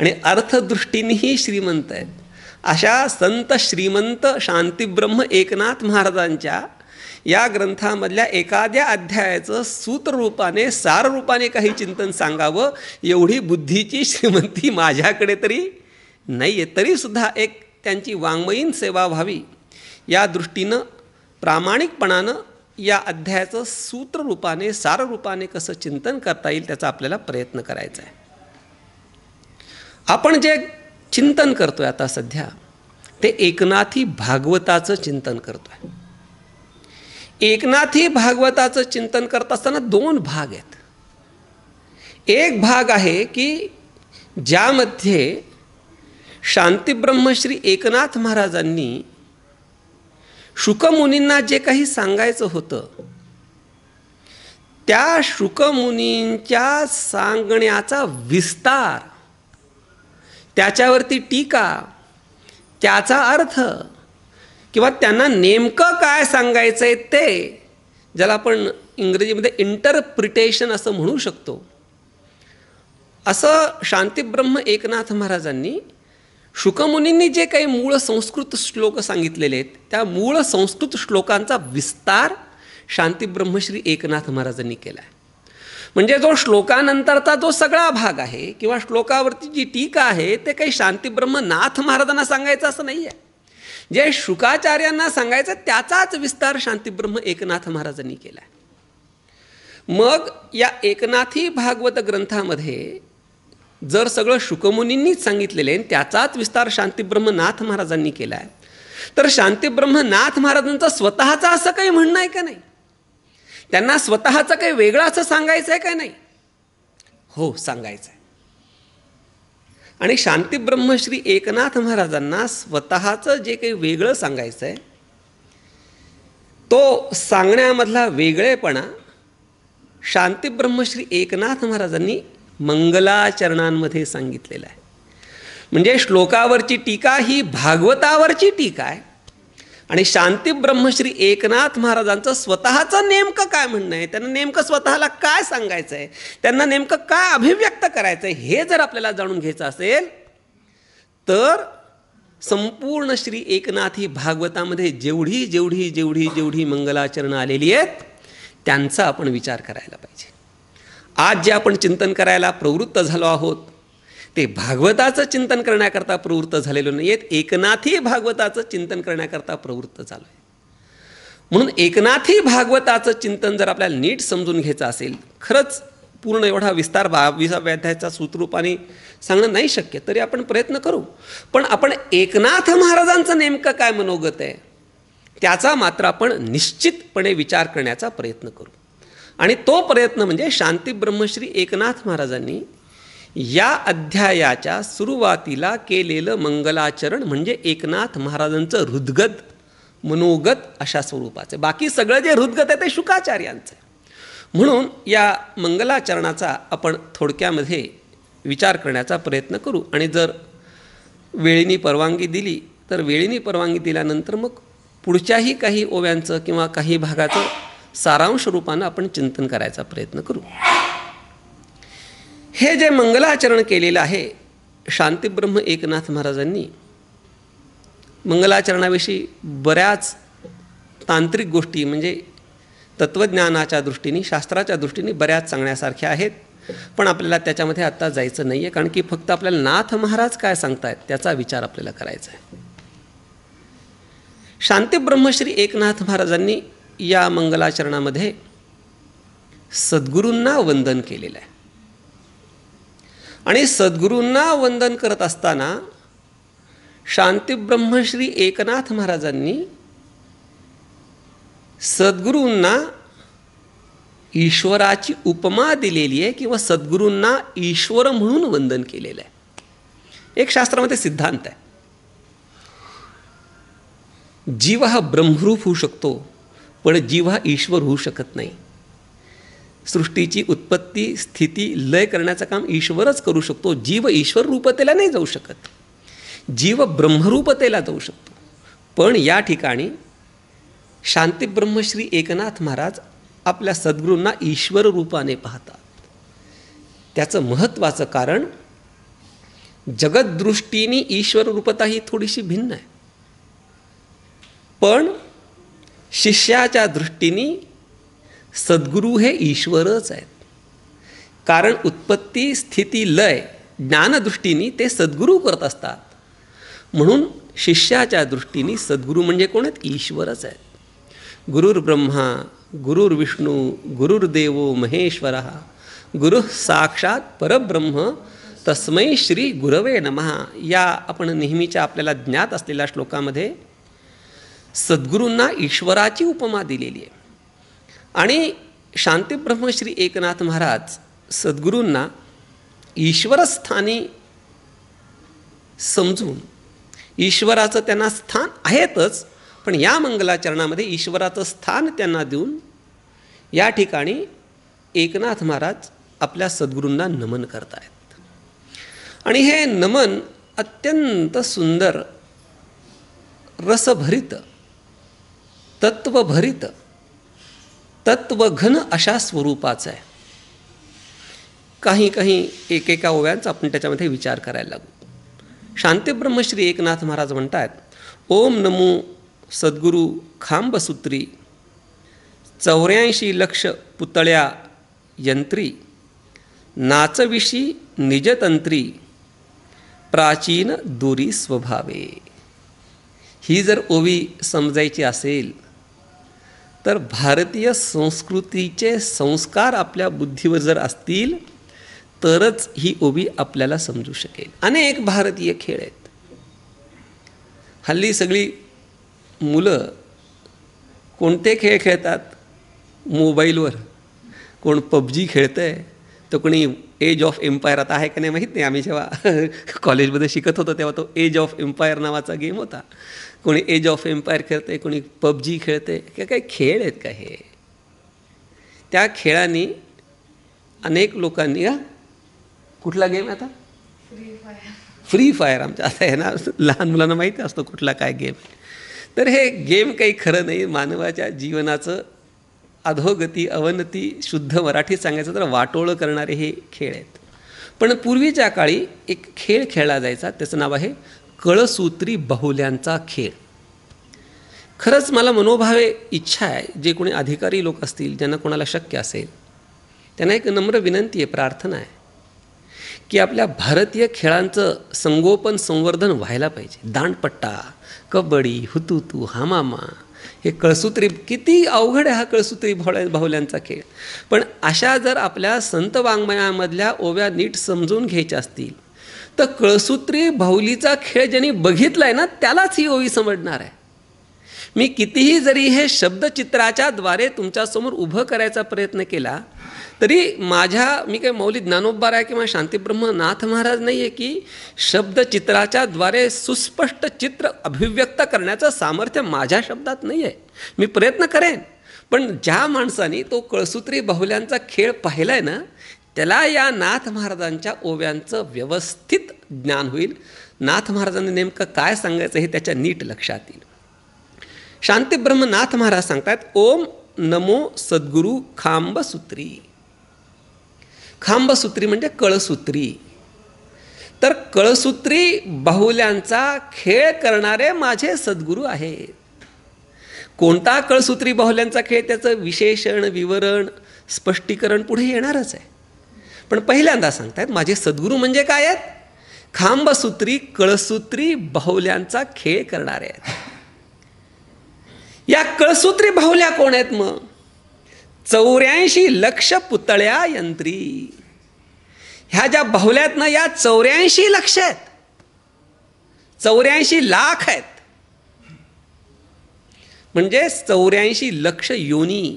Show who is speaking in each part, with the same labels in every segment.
Speaker 1: आणि अर्थदृष्टीनेही श्रीमंत आहेत. अशा संत श्रीमंत शांतीब्रह्म एकनाथ महाराजांच्या या ग्रंथामधल्या एखाद्या अध्यायाचं सूत्ररूपाने साररूपाने काही चिंतन सांगावं एवढी बुद्धीची श्रीमंती माझ्याकडे तरी नाही आहे. तरीसुद्धा एक त्यांची वाङ्मयीन सेवा व्हावी या दृष्टीनं प्रामाणिकपणानं या अध्यायाचं सूत्ररूपाने साररूपाने कसं चिंतन करता येईल त्याचा आपल्याला प्रयत्न करायचा आहे. आपण जे चिंतन करतोय आता सध्या ते एकनाथी भागवताचं चिंतन करतोय. एकनाथी भागवताचं चिंतन करत असताना दोन भाग आहेत. एक भाग आहे की ज्यामध्ये शांतीब्रह्म श्री एकनाथ महाराजांनी शुकमुनींना जे काही सांगायचं होतं त्या शुकमुनींच्या सांगण्याचा विस्तार, त्याच्यावरती टीका, त्याचा अर्थ किंवा त्यांना नेमकं काय सांगायचं आहे ते, ज्याला आपण इंग्रजीमध्ये इंटरप्रिटेशन असं म्हणू शकतो, असं शांतीब्रह्म एकनाथ महाराजांनी शुकमुनींनी जे काही मूळ संस्कृत श्लोक सांगितलेले आहेत त्या मूळ संस्कृत श्लोकांचा विस्तार शांतीब्रह्मश्री एकनाथ महाराजांनी केला आहे. म्हणजे जो श्लोकानंतरचा जो सगळा भाग आहे किंवा श्लोकावरती जी टीका आहे ते काही शांतीब्रह्मनाथ महाराजांना सांगायचं असं नाही आहे. जे शुकाचार्यांना सांगायचं त्याचाच विस्तार शांतीब्रह्म एकनाथ महाराजांनी केला आहे. मग या एकनाथी भागवत ग्रंथामध्ये जर सगळं शुकमुनींनीच सांगितलेलं आहे त्याचाच विस्तार शांतीब्रह्मनाथ महाराजांनी केला आहे तर शांतीब्रह्मनाथ महाराजांचं स्वतःचं असं काही म्हणणं आहे का नाही? त्यांना स्वतःचं काही वेगळं असं सांगायचं आहे का नाही? हो, सांगायचं आहे. आणि शांतीब्रह्म श्री एकनाथ महाराजांना स्वतःचं जे काही वेगळं सांगायचं आहे तो सांगण्यामधला वेगळेपणा शांतीब्रह्म श्री एकनाथ महाराजांनी मंगलाचरणांमध्ये सांगितलेलं आहे. म्हणजे श्लोकावरची टीका ही भागवतावरची टीका आहे आणि शांतीब्रह्मश्री एकनाथ महाराजांचं स्वतःचं नेमकं काय म्हणणं आहे, त्यांना नेमकं स्वतःला काय सांगायचं आहे, त्यांना नेमकं काय अभिव्यक्त करायचं आहे हे जर आपल्याला जाणून घ्यायचं असेल तर संपूर्ण श्री एकनाथी भागवतामध्ये जेवढी जेवढी जेवढी जेवढी मंगलाचरणं आलेली आहेत त्यांचा आपण विचार करायला पाहिजे. आज जे आपण चिंतन करायला प्रवृत्त झालो आहोत ते भागवताचं चिंतन करण्याकरता प्रवृत्त झालेलो नाही आहेत, एकनाथी भागवताचं चिंतन करण्याकरता प्रवृत्त झालो आहे. म्हणून एकनाथी भागवताचं चिंतन जर आपल्याला नीट समजून घ्यायचं असेल, खरंच पूर्ण एवढा विस्तार 22व्या अध्यायाचा सूत्ररूपाने सांगणं नाही शक्य तरी आपण प्रयत्न करू. पण आपण एकनाथ महाराजांचं नेमकं काय मनोगत आहे त्याचा मात्र आपण निश्चितपणे विचार करण्याचा प्रयत्न करू. आणि तो प्रयत्न म्हणजे शांतीब्रह्मश्री एकनाथ महाराजांनी या अध्यायाच्या सुरुवातीला केलेलं मंगलाचरण म्हणजे एकनाथ महाराजांचं हृद्गत मनोगत अशा स्वरूपाचं. बाकी सगळं जे हृद्गत आहे ते शुकाचार्यांचं आहे. म्हणून या मंगलाचरणाचा आपण थोडक्यामध्ये विचार करण्याचा प्रयत्न करू. आणि जर वेळेने परवानगी दिली तर वेळेने परवानगी दिल्यानंतर मग पुढच्याही काही ओव्यांचं किंवा काही भागाचं सारांश रूपानं आपण चिंतन करायचा प्रयत्न करू. हे जे मंगलाचरण केलेलं आहे शांतीब्रह्म एकनाथ महाराजांनी, मंगलाचरणाविषयी बऱ्याच तांत्रिक गोष्टी म्हणजे तत्त्वज्ञानाच्या दृष्टीने शास्त्राच्या दृष्टीने बऱ्याच सांगण्यासारख्या आहेत. पण आपल्याला त्याच्यामध्ये आत्ता जायचं नाही आहे कारण की फक्त आपल्याला नाथ महाराज काय सांगतायत त्याचा विचार आपल्याला करायचा आहे. शांतीब्रह्मश्री एकनाथ महाराजांनी या मंगलाचरणामध्ये सद्गुरूंना वंदन केलेलं आहे. आणि सद्गुरूंना वंदन करत असताना शांतीब्रह्मश्री एकनाथ महाराजांनी सद्गुरूंना ईश्वराची उपमा दिलेली आहे किंवा सद्गुरूंना ईश्वर म्हणून वंदन केलेलं आहे. एक शास्त्रामध्ये सिद्धांत आहे, जीव हा ब्रह्मरूप होऊ शकतो पण जीव हा ईश्वर होऊ शकत नाही. सृष्टीची उत्पत्ती स्थिती लय करण्याचं काम ईश्वरच करू शकतो. जीव ईश्वर रूपतेला नाही जाऊ शकत, जीव ब्रह्मरूपतेला जाऊ शकतो. पण या ठिकाणी शांतीब्रह्मश्री एकनाथ महाराज आपल्या सद्गुरूंना ईश्वर रूपाने पाहतात. त्याचं महत्त्वाचं कारण जगतदृष्टीने ईश्वर रूपता ही थोडीशी भिन्न आहे, पण शिष्याच्या दृष्टीने सद्गुरू हे ईश्वरच आहेत. कारण उत्पत्ती स्थिती लय ज्ञानदृष्टीने ते सद्गुरू करत असतात. म्हणून शिष्याच्या दृष्टीने सद्गुरू म्हणजे कोण आहेत? ईश्वरच आहेत. गुरुर्ब्रह्मा गुरुर्विष्णू गुरुर्देवो महेश्वरः गुरुः साक्षात परब्रह्म तस्मै श्री गुरवे नमः. या आपण नेहमीच्या आपल्याला ज्ञात असलेल्या श्लोकामध्ये सद्गुरूंना ईश्वराची उपमा दिलेली आहे. आणि शांतीब्रह्म श्री एकनाथ महाराज सद्गुरूंना ईश्वरस्थानी समजून ईश्वराचं त्यांना स्थान आहेतच, पण या मंगलाचरणामध्ये ईश्वराचं स्थान त्यांना देऊन या ठिकाणी एकनाथ महाराज आपल्या सद्गुरूंना नमन करत आहेत. आणि हे नमन अत्यंत सुंदर, रसभरित, तत्वभरित, तत्वघन अशा स्वरूपाचं आहे. काही एकेका ओव्यांचा आपण त्याच्यामध्ये विचार करायला लागू. शांतीब्रह्म श्री एकनाथ महाराज म्हणतात, ओम नमो सद्गुरू खांबसूत्री 84 लक्ष पुतळ्या यंत्री नाचविशी निजतंत्री प्राचीन दूरी स्वभावे. ही जर ओवी समजायची असेल तर भारतीय संस्कृतीचे संस्कार आपल्या बुद्धीवर जर असतील तरच ही ओवी आपल्याला समजू शकेल. अनेक भारतीय खेळ आहेत. हल्ली सगळी मुलं कोणते खेळ खेळतात? मोबाईलवर. कोण पबजी खेळतं आहे, तर कोणी एज ऑफ एम्पायर, आता आहे का नाही माहीत नाही, आम्ही जेव्हा कॉलेजमध्ये शिकत होतो तेव्हा तो एज ऑफ एम्पायर नावाचा गेम होता. कोणी एज ऑफ एम्पायर खेळते, कोणी पबजी खेळते. काही खेळ आहेत का हे? त्या खेळाने अनेक लोकांनी कुठला गेम आता? Free fire. आमच्या आता आहे ना, लहान मुलांना माहिती असतं कुठला काय गेम. तर हे गेम काही खरं नाही. मानवाच्या जीवनाचं अधोगती अवनती, शुद्ध मराठीत सांगायचं तर वाटोळं करणारे हे खेळ आहेत. पण पूर्वीच्या काळी एक खेळ खेळला जायचा, त्याचं नाव आहे कळसूत्री बाहुल्यांचा खेळ. खरंच मला मनोभावे इच्छा आहे, जे कोणी अधिकारी लोक असतील, ज्यांना कोणाला शक्य असेल, त्यांना एक नम्र विनंती आहे, प्रार्थना आहे की आपल्या भारतीय खेळांचं संगोपन संवर्धन व्हायला पाहिजे. दांडपट्टा, कबड्डी, हुतुतू, हामामा, हे कळसूत्री, किती अवघड आहे हा कळसूत्री बाहुल्यांचा खेळ. पण अशा जर आपल्या संत वाङ्मयामधल्या ओव्या नीट समजून घ्यायच्या असतील तर कळसूत्री बाहुलीचा खेळ ज्यांनी बघितला आहे ना, त्यालाच ही ओवी समजणार आहे. मी कितीही जरी हे शब्दचित्राच्या द्वारे तुमच्यासमोर उभं करायचा प्रयत्न केला तरी मी काही मौली ज्ञानोबा आहे किंवा शांतीब्रह्म नाथ महाराज नाही आहे की शब्दचित्राच्या द्वारे सुस्पष्ट चित्र अभिव्यक्त करण्याचं सामर्थ्य माझ्या शब्दात नाही आहे. मी प्रयत्न करेन, पण ज्या माणसाने तो कळसूत्री बाहुल्यांचा खेळ पाहिला आहे ना, त्याला या नाथ महाराजांच्या ओव्यांचं व्यवस्थित ज्ञान होईल. नाथ महाराजांनी नेमकं काय सांगायचं हे त्याच्या नीट लक्षात येईल. शांतीब्रह्म नाथ महाराज सांगतात, ओम नमो सद्गुरू खांबसूत्री. खांबसूत्री म्हणजे कळसूत्री. तर कळसूत्री बाहुल्यांचा खेळ करणारे माझे सद्गुरू आहेत. कोणता कळसूत्री बाहुल्यांचा खेळ, त्याचं विशेषण, विवरण, स्पष्टीकरण पुढे येणारच आहे. पण पहिल्यांदा सांगतायत माझे सद्गुरू म्हणजे काय आहेत? खांबसूत्री कळसूत्री बाहुल्यांचा खेळ करणारे आहेत. या कळसूत्री बाहुल्या कोण आहेत मग? 84 लक्ष पुतळ्या यंत्री. ह्या ज्या बाहुल्या आहेत ना, या 84 लक्ष आहेत, 84 लाख आहेत. म्हणजे 84 लक्ष योनी,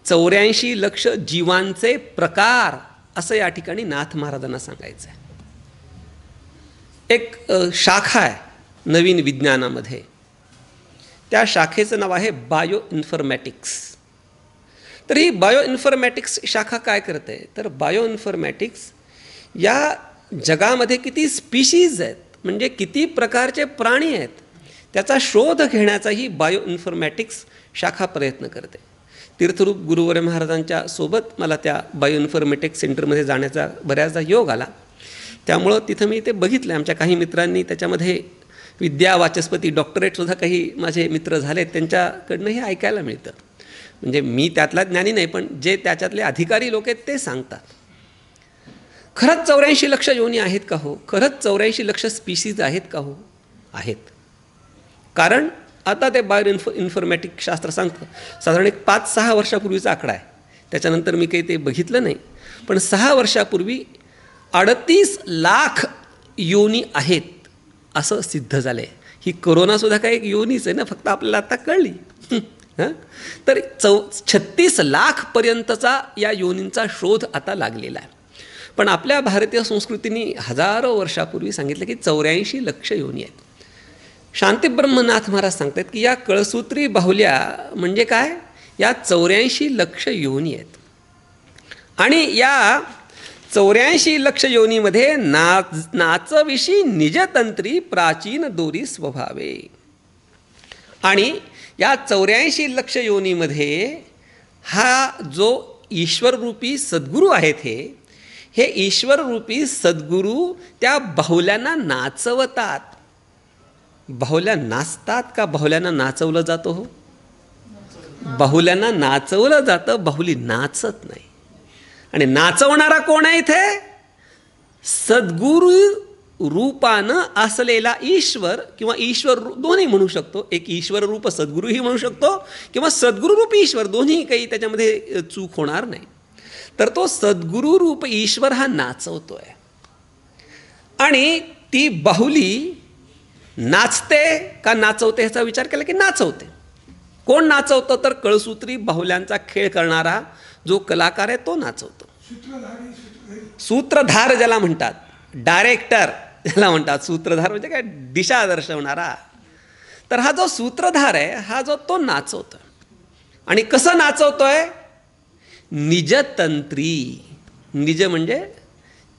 Speaker 1: 84 लक्ष जीवांचे प्रकार, असं या ठिकाणी नाथ महाराजांना सांगायचं आहे. एक शाखा आहे नवीन विज्ञानामध्ये, त्या शाखेचं नाव आहे बायो इन्फॉर्मॅटिक्स. तर ही बायो इन्फॉर्मॅटिक्स शाखा काय करते, तर बायो इन्फॉर्मॅटिक्स या जगामध्ये किती स्पीशीज आहेत, म्हणजे किती प्रकारचे प्राणी आहेत, त्याचा शोध घेण्याचा ही बायो इन्फॉर्मॅटिक्स शाखा प्रयत्न करते. तीर्थरूप गुरुवर्य महाराजांच्या सोबत मला त्या बायो इन्फॉर्मॅटिक्स सेंटरमध्ये जाण्याचा बऱ्याचदा योग आला. त्यामुळं तिथं मी ते बघितलं. आमच्या काही मित्रांनी त्याच्यामध्ये विद्या वाचस्पती डॉक्टरेटसुद्धा काही माझे मित्र झाले, त्यांच्याकडनं हे ऐकायला मिळतं. म्हणजे मी त्यातला ज्ञानी नाही, पण जे त्याच्यातले अधिकारी लोक आहेत ते सांगतात. खरंच 84 लक्ष योनी आहेत का हो? खरंच 84 लक्ष स्पीशीज आहेत का हो? आहेत. कारण आता ते इन्फॉर्मॅटिक शास्त्र सांगतं, साधारण एक 5-6 वर्षापूर्वीचा आकडा आहे, त्याच्यानंतर मी काही ते बघितलं नाही, पण 6 वर्षापूर्वी 38 लाख योनी आहेत असं सिद्ध झालं आहे. ही कोरोनासुद्धा काही एक योनीच आहे ना, फक्त आपल्याला आता कळली. हां, तर 36 लाखपर्यंतचा या योनींचा शोध आता लागलेला आहे. पण आपल्या भारतीय संस्कृतीने हजारो वर्षापूर्वी सांगितलं की 84 लक्ष योनी आहेत. शांतीब्रह्मनाथ महाराज सांगतात की या कळसूत्री बाहुल्या म्हणजे काय, या 84 लक्ष योनी आहेत. आणि या 84 लक्ष योनीमध्ये नाचविषयी निजतंत्री प्राचीन दोरी स्वभावे. आणि या 84 लक्ष योनीमध्ये हा जो ईश्वररूपी सद्गुरू आहेत, हे ईश्वररूपी सद्गुरू त्या बाहुल्यांना नाचवतात. बाहुल्या नाचतात का बाहुल्यांना नाचवलं जातं हो? बाहुल्यांना नाचवलं जातं, बाहुली नाचत नाही. आणि नाचवणारा कोण आहे इथे? सद्गुरू रूपानं असलेला ईश्वर, किंवा ईश्वर दोन्ही म्हणू शकतो. एक ईश्वर रूप सद्गुरूही म्हणू शकतो, किंवा सद्गुरू रूप ईश्वर, दोन्ही काही त्याच्यामध्ये चूक होणार नाही. तर तो सद्गुरू रूप ईश्वर हा नाचवतोय. आणि ती बाहुली नाचते का नाचवते ह्याचा विचार केला की नाचवते. कोण नाचवतं? तर कळसूत्री बाहुल्यांचा खेळ करणारा जो कलाकार आहे तो नाचवतो. सूत्रधार ज्याला म्हणतात, डायरेक्टर ज्याला म्हणतात. सूत्रधार म्हणजे काय, दिशा दर्शवणारा. तर हा जो सूत्रधार आहे, हा जो तो नाचवतोय. आणि कसं नाचवतोय? निजतंत्री. निज म्हणजे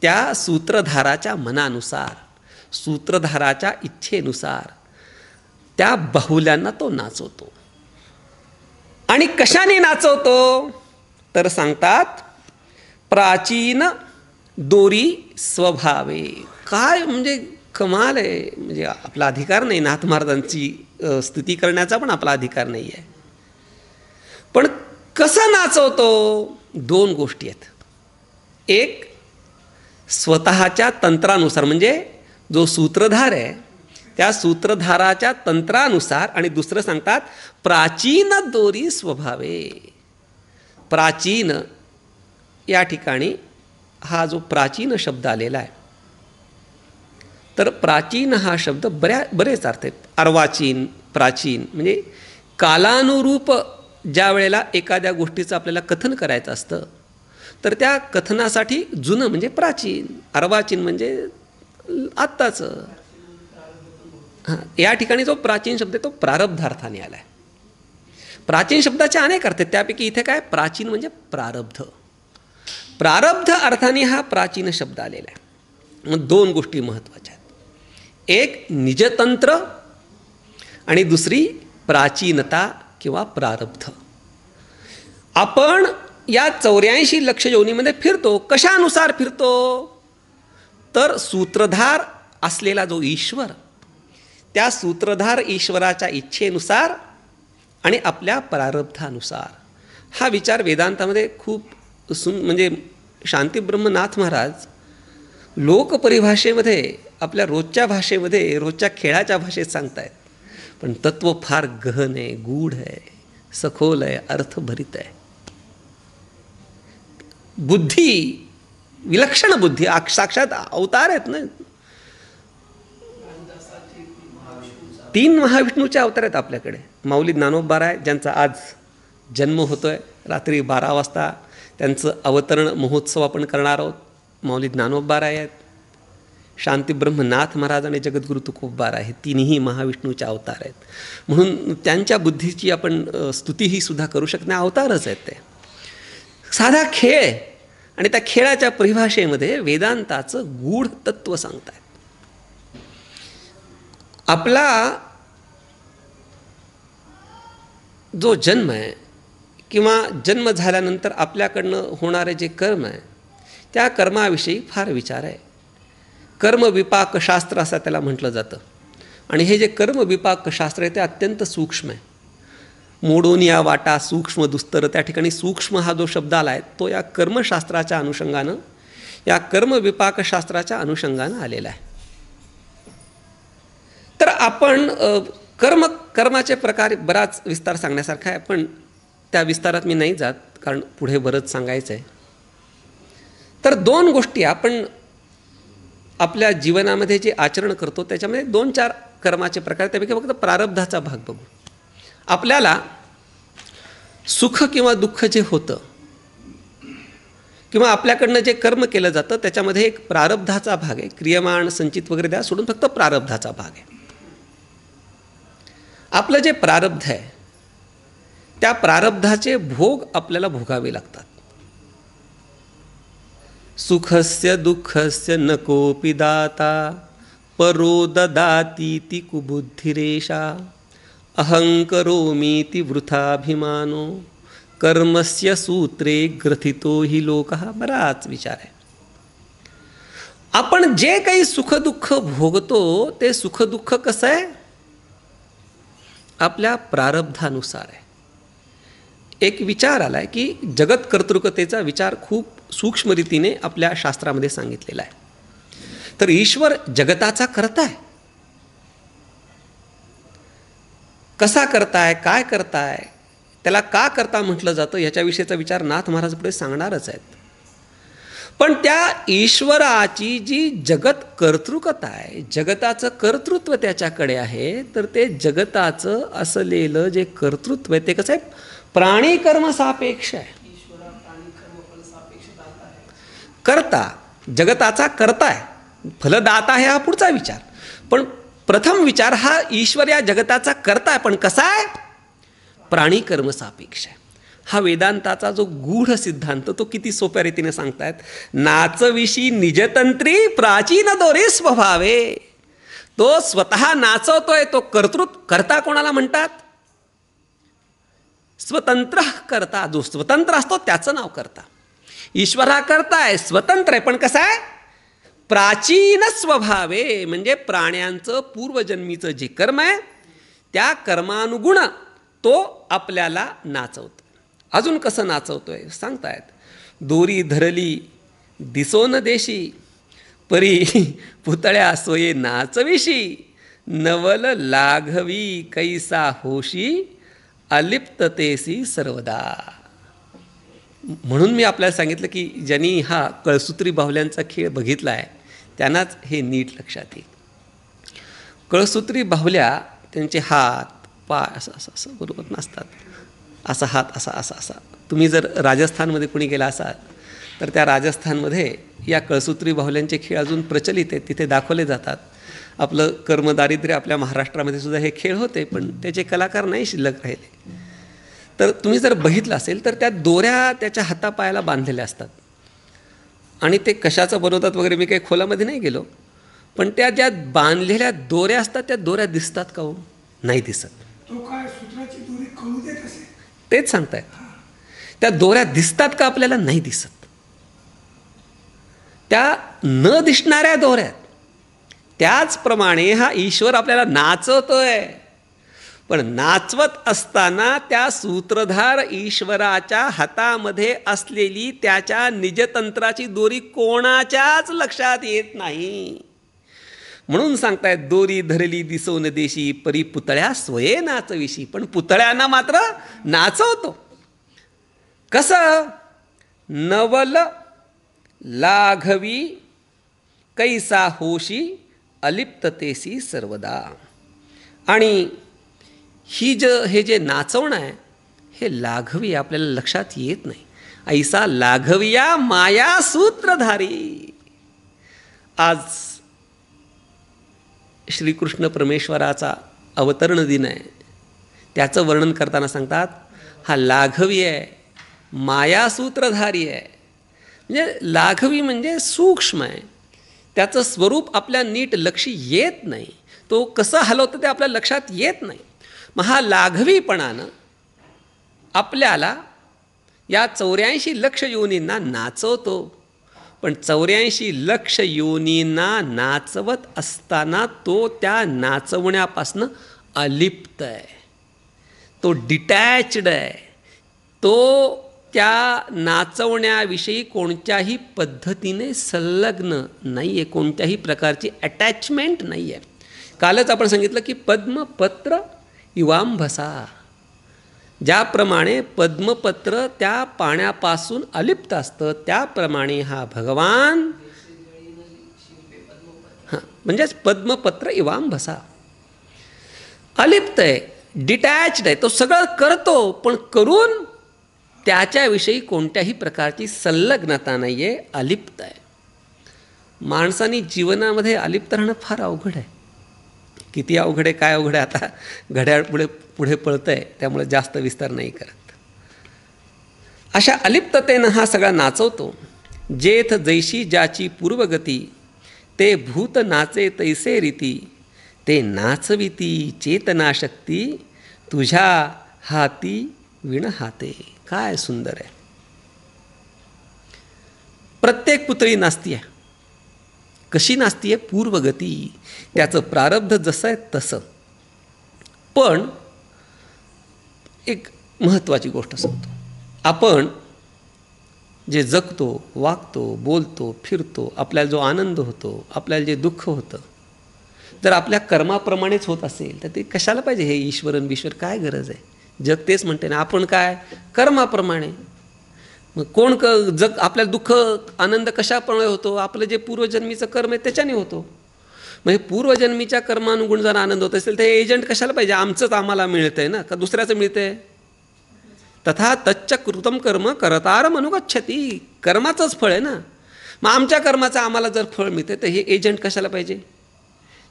Speaker 1: त्या सूत्रधाराच्या मनानुसार, सूत्रधाराच्या इच्छेनुसार त्या बाहुल्यांना तो नाचवतो. आणि कशाने नाचवतो? तर सांगतात प्राचीन दोरी स्वभावे. काय म्हणजे कमाल आहे. म्हणजे आपला अधिकार नाही नाथ महाराजांची स्तुती करण्याचा, पण आपला अधिकार नाही आहे. पण कसं नाचवतो? 2 गोष्टी आहेत. एक स्वतःच्या तंत्रानुसार, म्हणजे जो सूत्रधार आहे त्या सूत्रधाराच्या तंत्रानुसार. आणि दुसरं सांगतात प्राचीन दोरी स्वभावे. प्राचीन या ठिकाणी हा जो प्राचीन शब्द आलेला आहे, तर प्राचीन हा शब्द बरेच अर्थ आहेत. अर्वाचीन, प्राचीन म्हणजे कालानुरूप ज्या वेळेला एखाद्या गोष्टीचं आपल्याला कथन करायचं असतं, तर त्या कथनासाठी जुनं म्हणजे प्राचीन. अर्वाचीन म्हणजे आत्ताचं. हां, या ठिकाणी जो प्राचीन शब्द आहे तो प्रारब्धार्थाने आला आहे. प्राचीन शब्दाचे अनेक अर्थ आहेत, त्यापैकी इथे काय, प्राचीन म्हणजे प्रारब्ध. प्रारब्ध अर्थाने हा प्राचीन शब्द आलेला आहे. मग 2 गोष्टी महत्त्वाच्या आहेत. एक निजतंत्र आणि दुसरी प्राचीनता किंवा प्रारब्ध. आपण या 84 लक्ष योनीमध्ये फिरतो. कशानुसार फिरतो? तर सूत्रधार असलेला जो ईश्वर, त्या सूत्रधार ईश्वराच्या इच्छेनुसार आणि आपल्या प्रारब्धानुसार. हा विचार वेदांतामध्ये खूप म्हणजे शांतीब्रह्मनाथ महाराज लोकपरिभाषेमध्ये, आपल्या रोजच्या भाषेमध्ये, रोजच्या खेळाच्या भाषेत सांगतायत. पण तत्व फार गहन आहे, गूढ आहे, सखोल आहे, अर्थभरित आहे. बुद्धी, विलक्षण बुद्धी, साक्षात अवतार आहेत ना. 3 महाविष्णूचे अवतार आहेत आपल्याकडे. माऊली ज्ञानोबा आहे, ज्यांचा आज जन्म होतोय. रात्री 12 वाजता त्यांचं अवतरण महोत्सव आपण करणार आहोत. माऊली ज्ञानोबा आहेत, शांतीब्रह्मनाथ महाराज आणि जगद्गुरु तुकोबा आहे. 3ही महाविष्णूचे अवतार आहेत. म्हणून त्यांच्या बुद्धीची आपण स्तुतीही सुद्धा करू शकत नाही. अवतारच आहेत ते. साधा खेळ, आणि त्या खेळाच्या परिभाषेमध्ये वेदांताचं गूढ तत्व सांगतात. आपला जो जन्म आहे, किंवा जन्म झाल्यानंतर आपल्याकडनं होणारे जे कर्म आहे, त्या कर्माविषयी फार विचार आहे. कर्मविपाकशास्त्र असं त्याला म्हटलं जातं. आणि हे जे कर्मविपाकशास्त्र आहे ते अत्यंत सूक्ष्म आहे. मोडून या वाटा सूक्ष्म दुस्तर, त्या ठिकाणी सूक्ष्म हा जो शब्द आला आहे तो या कर्मशास्त्राच्या अनुषंगानं, या कर्मविपाकशास्त्राच्या अनुषंगानं आलेला आहे. तर आपण कर्माचे प्रकार बराच विस्तार सांगण्यासारखा आहे, पण त्या विस्तारात मी नाही जात, कारण पुढे बरंच सांगायचं आहे. तर दोन गोष्टी आपण आपल्या जीवनामध्ये जे आचरण करतो त्याच्यामध्ये 2-4 कर्माचे प्रकार, त्यापैकी फक्त प्रारब्धाचा भाग बघू. आपल्याला सुख किंवा दुःख जे होतं किंवा आपल्याकडनं जे कर्म केलं जातं त्याच्यामध्ये एक प्रारब्धाचा भाग आहे. क्रियमाण संचित वगैरे द्या सोडून फक्त प्रारब्धाचा भाग आहे. आपलं जे प्रारब्ध आहे त्या प्रारब्धाचे भोग आपल्याला भोगावे लागतात. सुखस्य दुःखस्य न कोपि दाता परो ददातीति कुबुद्धिरेषा अहंकरोमीति वृथाभिमानो कर्मस्य सूत्रे ग्रथितो हि लोकः. बराच विचार आहे. आपण जे काही सुखदुःख भोगतो ते सुखदुःख कसं आहे? आपल्या प्रारब्धानुसार आहे. एक विचार आला आहे की जगत कर्तृकतेचा विचार खूप सूक्ष्म रीतीने आपल्या शास्त्रामध्ये सांगितलेला आहे. तर ईश्वर जगताचा करता आहे. कसा करताय, काय करताय, त्याला का करता म्हटलं जातं याच्याविषयीचा विचार नाथ महाराज पुढे सांगणारच आहेत. पण त्या ईश्वराची जी जगत कर्तृकता आहे, जगताचं कर्तृत्व त्याच्याकडे आहे, तर ते जगताचं असलेलं जे कर्तृत्व आहे ते कसं आहे? प्राणी कर्म सापेक्ष आहे. करता जगताचा करता आहे, फलदाता आहे हा पुढचा विचार. पण प्रथम विचार हा ईश्वर या जगताचा करता आहे, पण कसा आहे? प्राणी कर्म सापेक्ष आहे. हा वेदांताचा जो गूढ सिद्धांत तो किती सोप्या रीतीने सांगतायत. नाचविषयी निजतंत्री प्राचीन दोरे स्वभावे. तो स्वतः नाचवतोय, तो कर्तृत्व करता कोणाला म्हणतात? स्वतंत्र करता. जो स्वतंत्र असतो त्याचं नाव करता. ईश्वर हा करता आहे, स्वतंत्र आहे, पण कसा आहे? प्राचीन स्वभावे. म्हणजे प्राण्यांचं पूर्वजन्मीचं जे कर्म आहे त्या कर्मानुगुण तो आपल्याला नाचवतो. अजून कसं नाचवतोय सांगतायत. दोरी धरली दिसोन देशी परी पुतळ्या सोये नाचविशी नवल लाघवी कैसा होशी अलिप्ततेसी सर्वदा. म्हणून मी आपल्याला सांगितलं की ज्यांनी हा कळसूत्री बाहुल्यांचा खेळ बघितला आहे त्यांनाच हे नीट लक्षात येईल. कळसूत्री बाहुल्या त्यांचे हात पाय असं असं असं बरोबर नसतात. असा हात असा असा असा. तुम्ही जर राजस्थानमध्ये कोणी गेला असाल तर त्या राजस्थानमध्ये या कळसूत्री बाहुल्यांचे खेळ अजून प्रचलित आहेत, तिथे दाखवले जातात. आपलं कर्मदारिद्र्य आपल्या महाराष्ट्रामध्ये सुद्धा हे खेळ होते, पण त्याचे कलाकार नाही शिल्लक राहिले. तर तुम्ही जर बघितलं असेल तर त्या दोऱ्या त्याच्या हातापायाला बांधलेल्या असतात आणि ते कशाचं बनवतात वगैरे मी काही खोलामध्ये नाही गेलो, पण त्या ज्या बांधलेल्या दोऱ्या असतात त्या दोऱ्या दिसतात का हो? नाही दिसत.
Speaker 2: तो काय सूत्राची दोरी कळू देत असे?
Speaker 1: तेच सांगताय. त्या दोऱ्या दिसतात का? आपल्याला नाही दिसत. त्या न दिसणाऱ्या दोऱ्या. त्याचप्रमाणे हा ईश्वर आपल्याला नाचवतोय, पण नाचवत असताना त्या सूत्रधार ईश्वराच्या हातामध्ये असलेली त्याच्या निजतंत्राची दोरी कोणाच्याच लक्षात येत नाही. म्हणून सांगतायत दोरी धरली दिसोन देशी परी पुतळ्या स्वये नाचविशी. पण पुतळ्यांना मात्र नाचवतो. कसं? नवल लाघवी कैसा होशी अलिप्ततेसी सर्वदा. आणि हे जे नाचवणं आहे हे लाघवी आपल्याला लक्षात येत नाही. ऐसा लाघविया माया सूत्रधारी. आज श्रीकृष्ण परमेश्वराचा अवतरण दिन आहे. त्याचं वर्णन करताना सांगतात हा लाघवी आहे, माया सूत्रधारी आहे. म्हणजे लाघवी म्हणजे सूक्ष्म आहे, त्याचं स्वरूप आपल्या नीट लक्ष येत नाही. तो कसं हलवतं ते आपल्या लक्षात येत नाही. मग हा लाघवीपणानं आपल्याला या 84 लक्ष योनींना नाचवतो. पण 84 लक्ष योनींना नाचवत असताना तो त्या नाचवण्यापासनं अलिप्त आहे, तो डिटॅच्ड आहे, तो त्या नाचवण्याविषयी कोणत्याही पद्धतीने संलग्न नाही आहे, कोणत्याही प्रकारची अटॅचमेंट नाही आहे. कालच आपण सांगितलं की पद्मपत्र इवांभसा, ज्याप्रमाणे पद्मपत्र त्या पाण्यापासून अलिप्त असतं त्याप्रमाणे हा भगवान म्हणजेच पद्मपत्र इवांभसा अलिप्त आहे, डिटॅच्ड आहे. तो सगळं करतो पण करून त्याच्याविषयी कोणत्याही प्रकारची संलग्नता नाही आहे, अलिप्त आहे. माणसाने जीवनामध्ये अलिप्त राहणं फार अवघड आहे. किती अवघड आहे, काय अवघड आहे, आता घड्याळ पुढे पळतं आहे त्यामुळे जास्त विस्तार नाही करत. अशा अलिप्ततेनं हा सगळा नाचवतो. जेथ जैशी ज्याची पूर्वगती, ते भूत नाचे तैसे रीती, ते नाचविती चेतनाशक्ती, तुझ्या हाती विण हाते. काय सुंदर आहे. प्रत्येक पुतळी नाचती आहे. कशी नाचती आहे? पूर्वगती, त्याचं प्रारब्ध जसं आहे तसं. पण एक महत्त्वाची गोष्ट सांगतो, आपण जे जगतो, वागतो, बोलतो, फिरतो, आपल्याला जो आनंद होतो, आपल्याला जे दुःख होतं, जर आपल्या कर्माप्रमाणेच होत असेल तर ते कशाला पाहिजे हे ईश्वरन विश्वर, काय गरज आहे? जग तेच म्हणते ना, आपण काय कर्माप्रमाणे. मग कोण जग आपल्याला दुःख आनंद कशाप्रमाणे होतो? आपलं जे पूर्वजन्मीचं कर्म आहे त्याच्याने होतो. म्हणजे पूर्वजन्मीच्या कर्मानुगुण जर आनंद होत असेल तर हे एजंट कशाला पाहिजे? आमचंच आम्हाला मिळतं आहे ना, का दुसऱ्याचं मिळतं आहे? तथा तच्च कृतम कर्म करतारम अनुगच्छती, कर्माचंच फळ आहे ना. मग आमच्या कर्माचं आम्हाला जर फळ मिळते तर हे एजंट कशाला पाहिजे?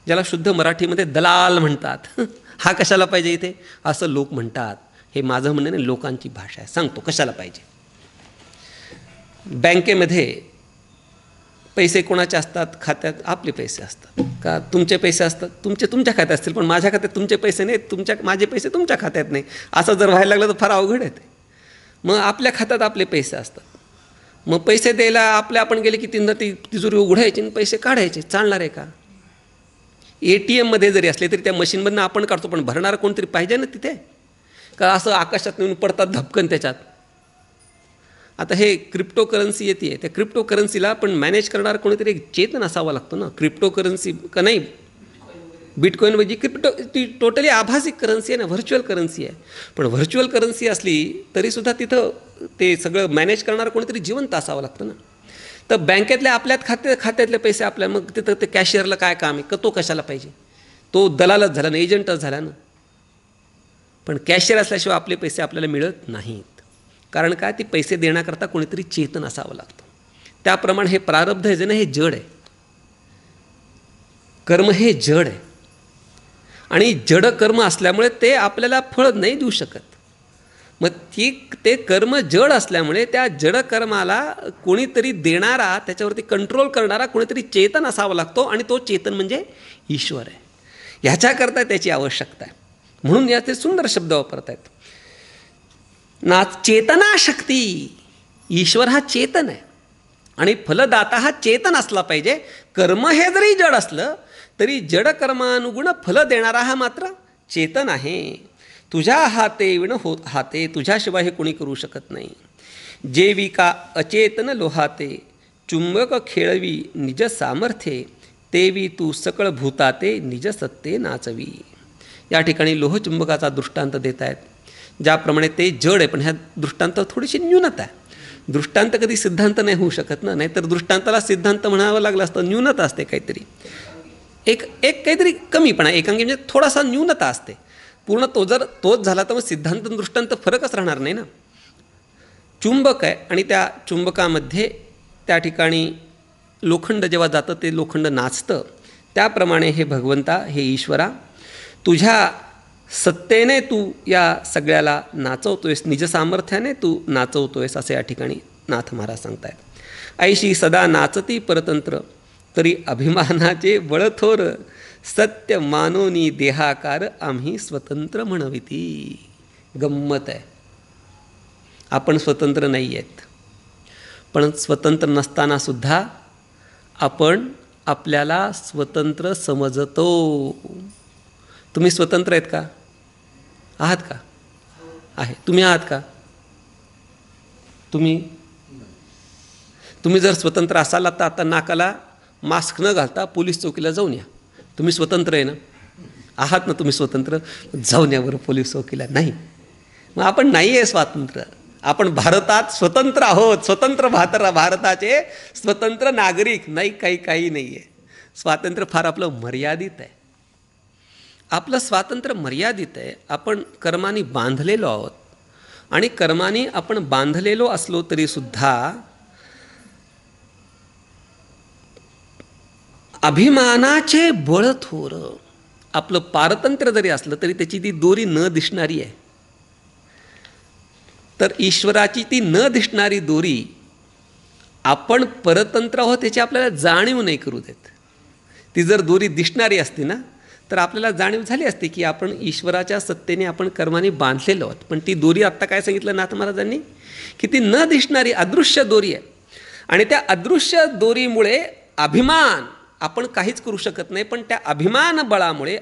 Speaker 1: ज्याला शुद्ध मराठीमध्ये दलाल म्हणतात, हा कशाला पाहिजे इथे? असं लोक म्हणतात. हे माझं म्हणणं नाही, लोकांची भाषा आहे, सांगतो कशाला पाहिजे. बँकेमध्ये पैसे कोणाचे असतात? खात्यात आपले पैसे असतात का तुमचे पैसे असतात? तुमच्या खात्यात असतील, पण माझ्या खात्यात तुमचे पैसे नाहीत, माझे पैसे तुमच्या खात्यात नाही. असं जर व्हायला लागलं तर फार अवघड आहे ते. मग आपल्या खात्यात आपले पैसे असतात. मग पैसे द्यायला आपण गेले की तीनदा ती तिजोरी उघडायची आणि पैसे काढायचे. चालणार आहे का? ATMमध्ये जरी असले तरी त्या मशीनमधनं आपण काढतो, पण भरणारा कोणतरी पाहिजे ना तिथे. का असं आकाशात येऊन पडतात धपकन त्याच्यात. आता हे क्रिप्टो करन्सी येते, त्या क्रिप्टो करन्सीला पण मॅनेज करणारा कोणीतरी एक चेतन असावा लागतो ना. क्रिप्टो करन्सी का नाही, बिटकॉईन म्हणजे क्रिप्टो ती टोटली आभासी करन्सी आहे ना, व्हर्च्युअल करन्सी आहे. पण व्हर्च्युअल करन्सी असली तरीसुद्धा तिथं ते सगळं मॅनेज करणारं कोणीतरी जिवंत असावं लागतं ना. तर बँकेतल्या आपल्या खात्यातले पैसे आपल्या, मग तिथं ते कॅशियरला काय काम आहे? का तो कशाला पाहिजे? तो दलालच झाला ना, एजंटच झाला ना. पण कॅशियर असल्याशिवाय आपले पैसे आपल्याला मिळत नाहीत. कारण काय? ते पैसे देण्याकरता कोणीतरी चेतन असावं लागतं. त्याप्रमाणे हे प्रारब्ध आहे जे ना, हे जड आहे. कर्म हे जड आहे आणि जड कर्म असल्यामुळे ते आपल्याला फळ नाही देऊ शकत. मग ते कर्म जड असल्यामुळे त्या जड कर्माला कोणीतरी देणारा, त्याच्यावरती कंट्रोल करणारा कोणीतरी चेतन असावा लागतो, आणि तो चेतन म्हणजे ईश्वर आहे. ह्याच्याकरता त्याची आवश्यकता आहे. म्हणून याचे सुंदर शब्द वापरत आहेत. चेतनाशक्ती. ईश्वर हा चेतन आहे आणि फलदाता हा चेतन असला पाहिजे. कर्म हे जरी जड असलं तरी जड कर्मानुगुण फल देणारा हा मात्र चेतन आहे. तुझ्या हाते विण हाते, तुझ्याशिवाय हे कोणी करू शकत नाही. जेविका अचेतन लोहाते, चुंबक खेळवी निज सामर्थ्ये, तेवी तू सकळ भूताते निज सत्ते नाचवी. या ठिकाणी लोहचुंबकाचा दृष्टांत देत आहेत. ज्याप्रमाणे ते जड आहे, पण ह्या दृष्टांत थोडीशी न्यूनता आहे. दृष्टांत कधी सिद्धांत नाही होऊ शकत ना, नाहीतर दृष्टांताला सिद्धांत म्हणावं लागलं असतं. न्यूनता असते काहीतरी, एक काहीतरी कमीपणा, एकांगी म्हणजे थोडासा न्यूनता असते. पूर्ण तोच झाला तर मग सिद्धांत दृष्टांत फरकच राहणार नाही ना. चुंबक आहे आणि त्या चुंबकामध्ये त्या ठिकाणी लोखंड जेव्हा जातं ते लोखंड नाचतं. त्याप्रमाणे हे भगवंता, हे ईश्वरा, तुझ्या सत्तेने तू या सगळ्याला नाचवतोयस, निज सामर्थ्याने तू नाचवतोयस, असे या ठिकाणी नाथ महाराज सांगतायत. ऐशी सदा नाचती परतंत्र, तरी अभिमानाचे बळथोर, सत्य मानोनी देहाकार आम्ही स्वतंत्र म्हणविती. गंमत आहे, आपण स्वतंत्र नाही आहेत. पण स्वतंत्र नसतानासुद्धा आपण आपल्याला स्वतंत्र समजतो. तुम्ही स्वतंत्र आहेत का? आहात का? आहे. तुम्ही आहात का? तुम्ही जर स्वतंत्र असाल तर आता नाकाला मास्क न घालता पोलीस चौकीला जाऊन या. तुम्ही स्वतंत्र आहे ना? आहात ना तुम्ही स्वतंत्र? जाऊन या बरं पोलीस चौकीला. नाही, मग आपण नाही आहे स्वातंत्र्य. आपण भारतात स्वतंत्र आहोत, स्वतंत्र भारताचे स्वतंत्र नागरिक. नाही, काही नाही आहे. स्वातंत्र्य फार आपलं मर्यादित आहे. आपलं स्वातंत्र्य मर्यादित आहे. आपण कर्माने बांधलेलो आहोत आणि कर्माने आपण बांधलेलो असलो तरीसुद्धा अभिमानाचे बळ थोर. आपलं पारतंत्र्य जरी असलं तरी त्याची ती दोरी न दिसणारी आहे. तर ईश्वराची ती न दिसणारी दोरी आपण परतंत्र आहोत त्याची आपल्याला जाणीव नाही करू देत. ती जर दोरी दिसणारी असती ना तर आपल्याला जाणीव झाली असते की आपण ईश्वराच्या सत्तेने आपण कर्माने बांधलेलो आहोत. पण ती दोरी आत्ता काय सांगितलं नाथ महाराजांनी की ती न दिसणारी अदृश्य दोरी आहे. आणि त्या अदृश्य दोरीमुळे अभिमान आपण काहीच करू शकत नाही. पण त्या अभिमानामुळे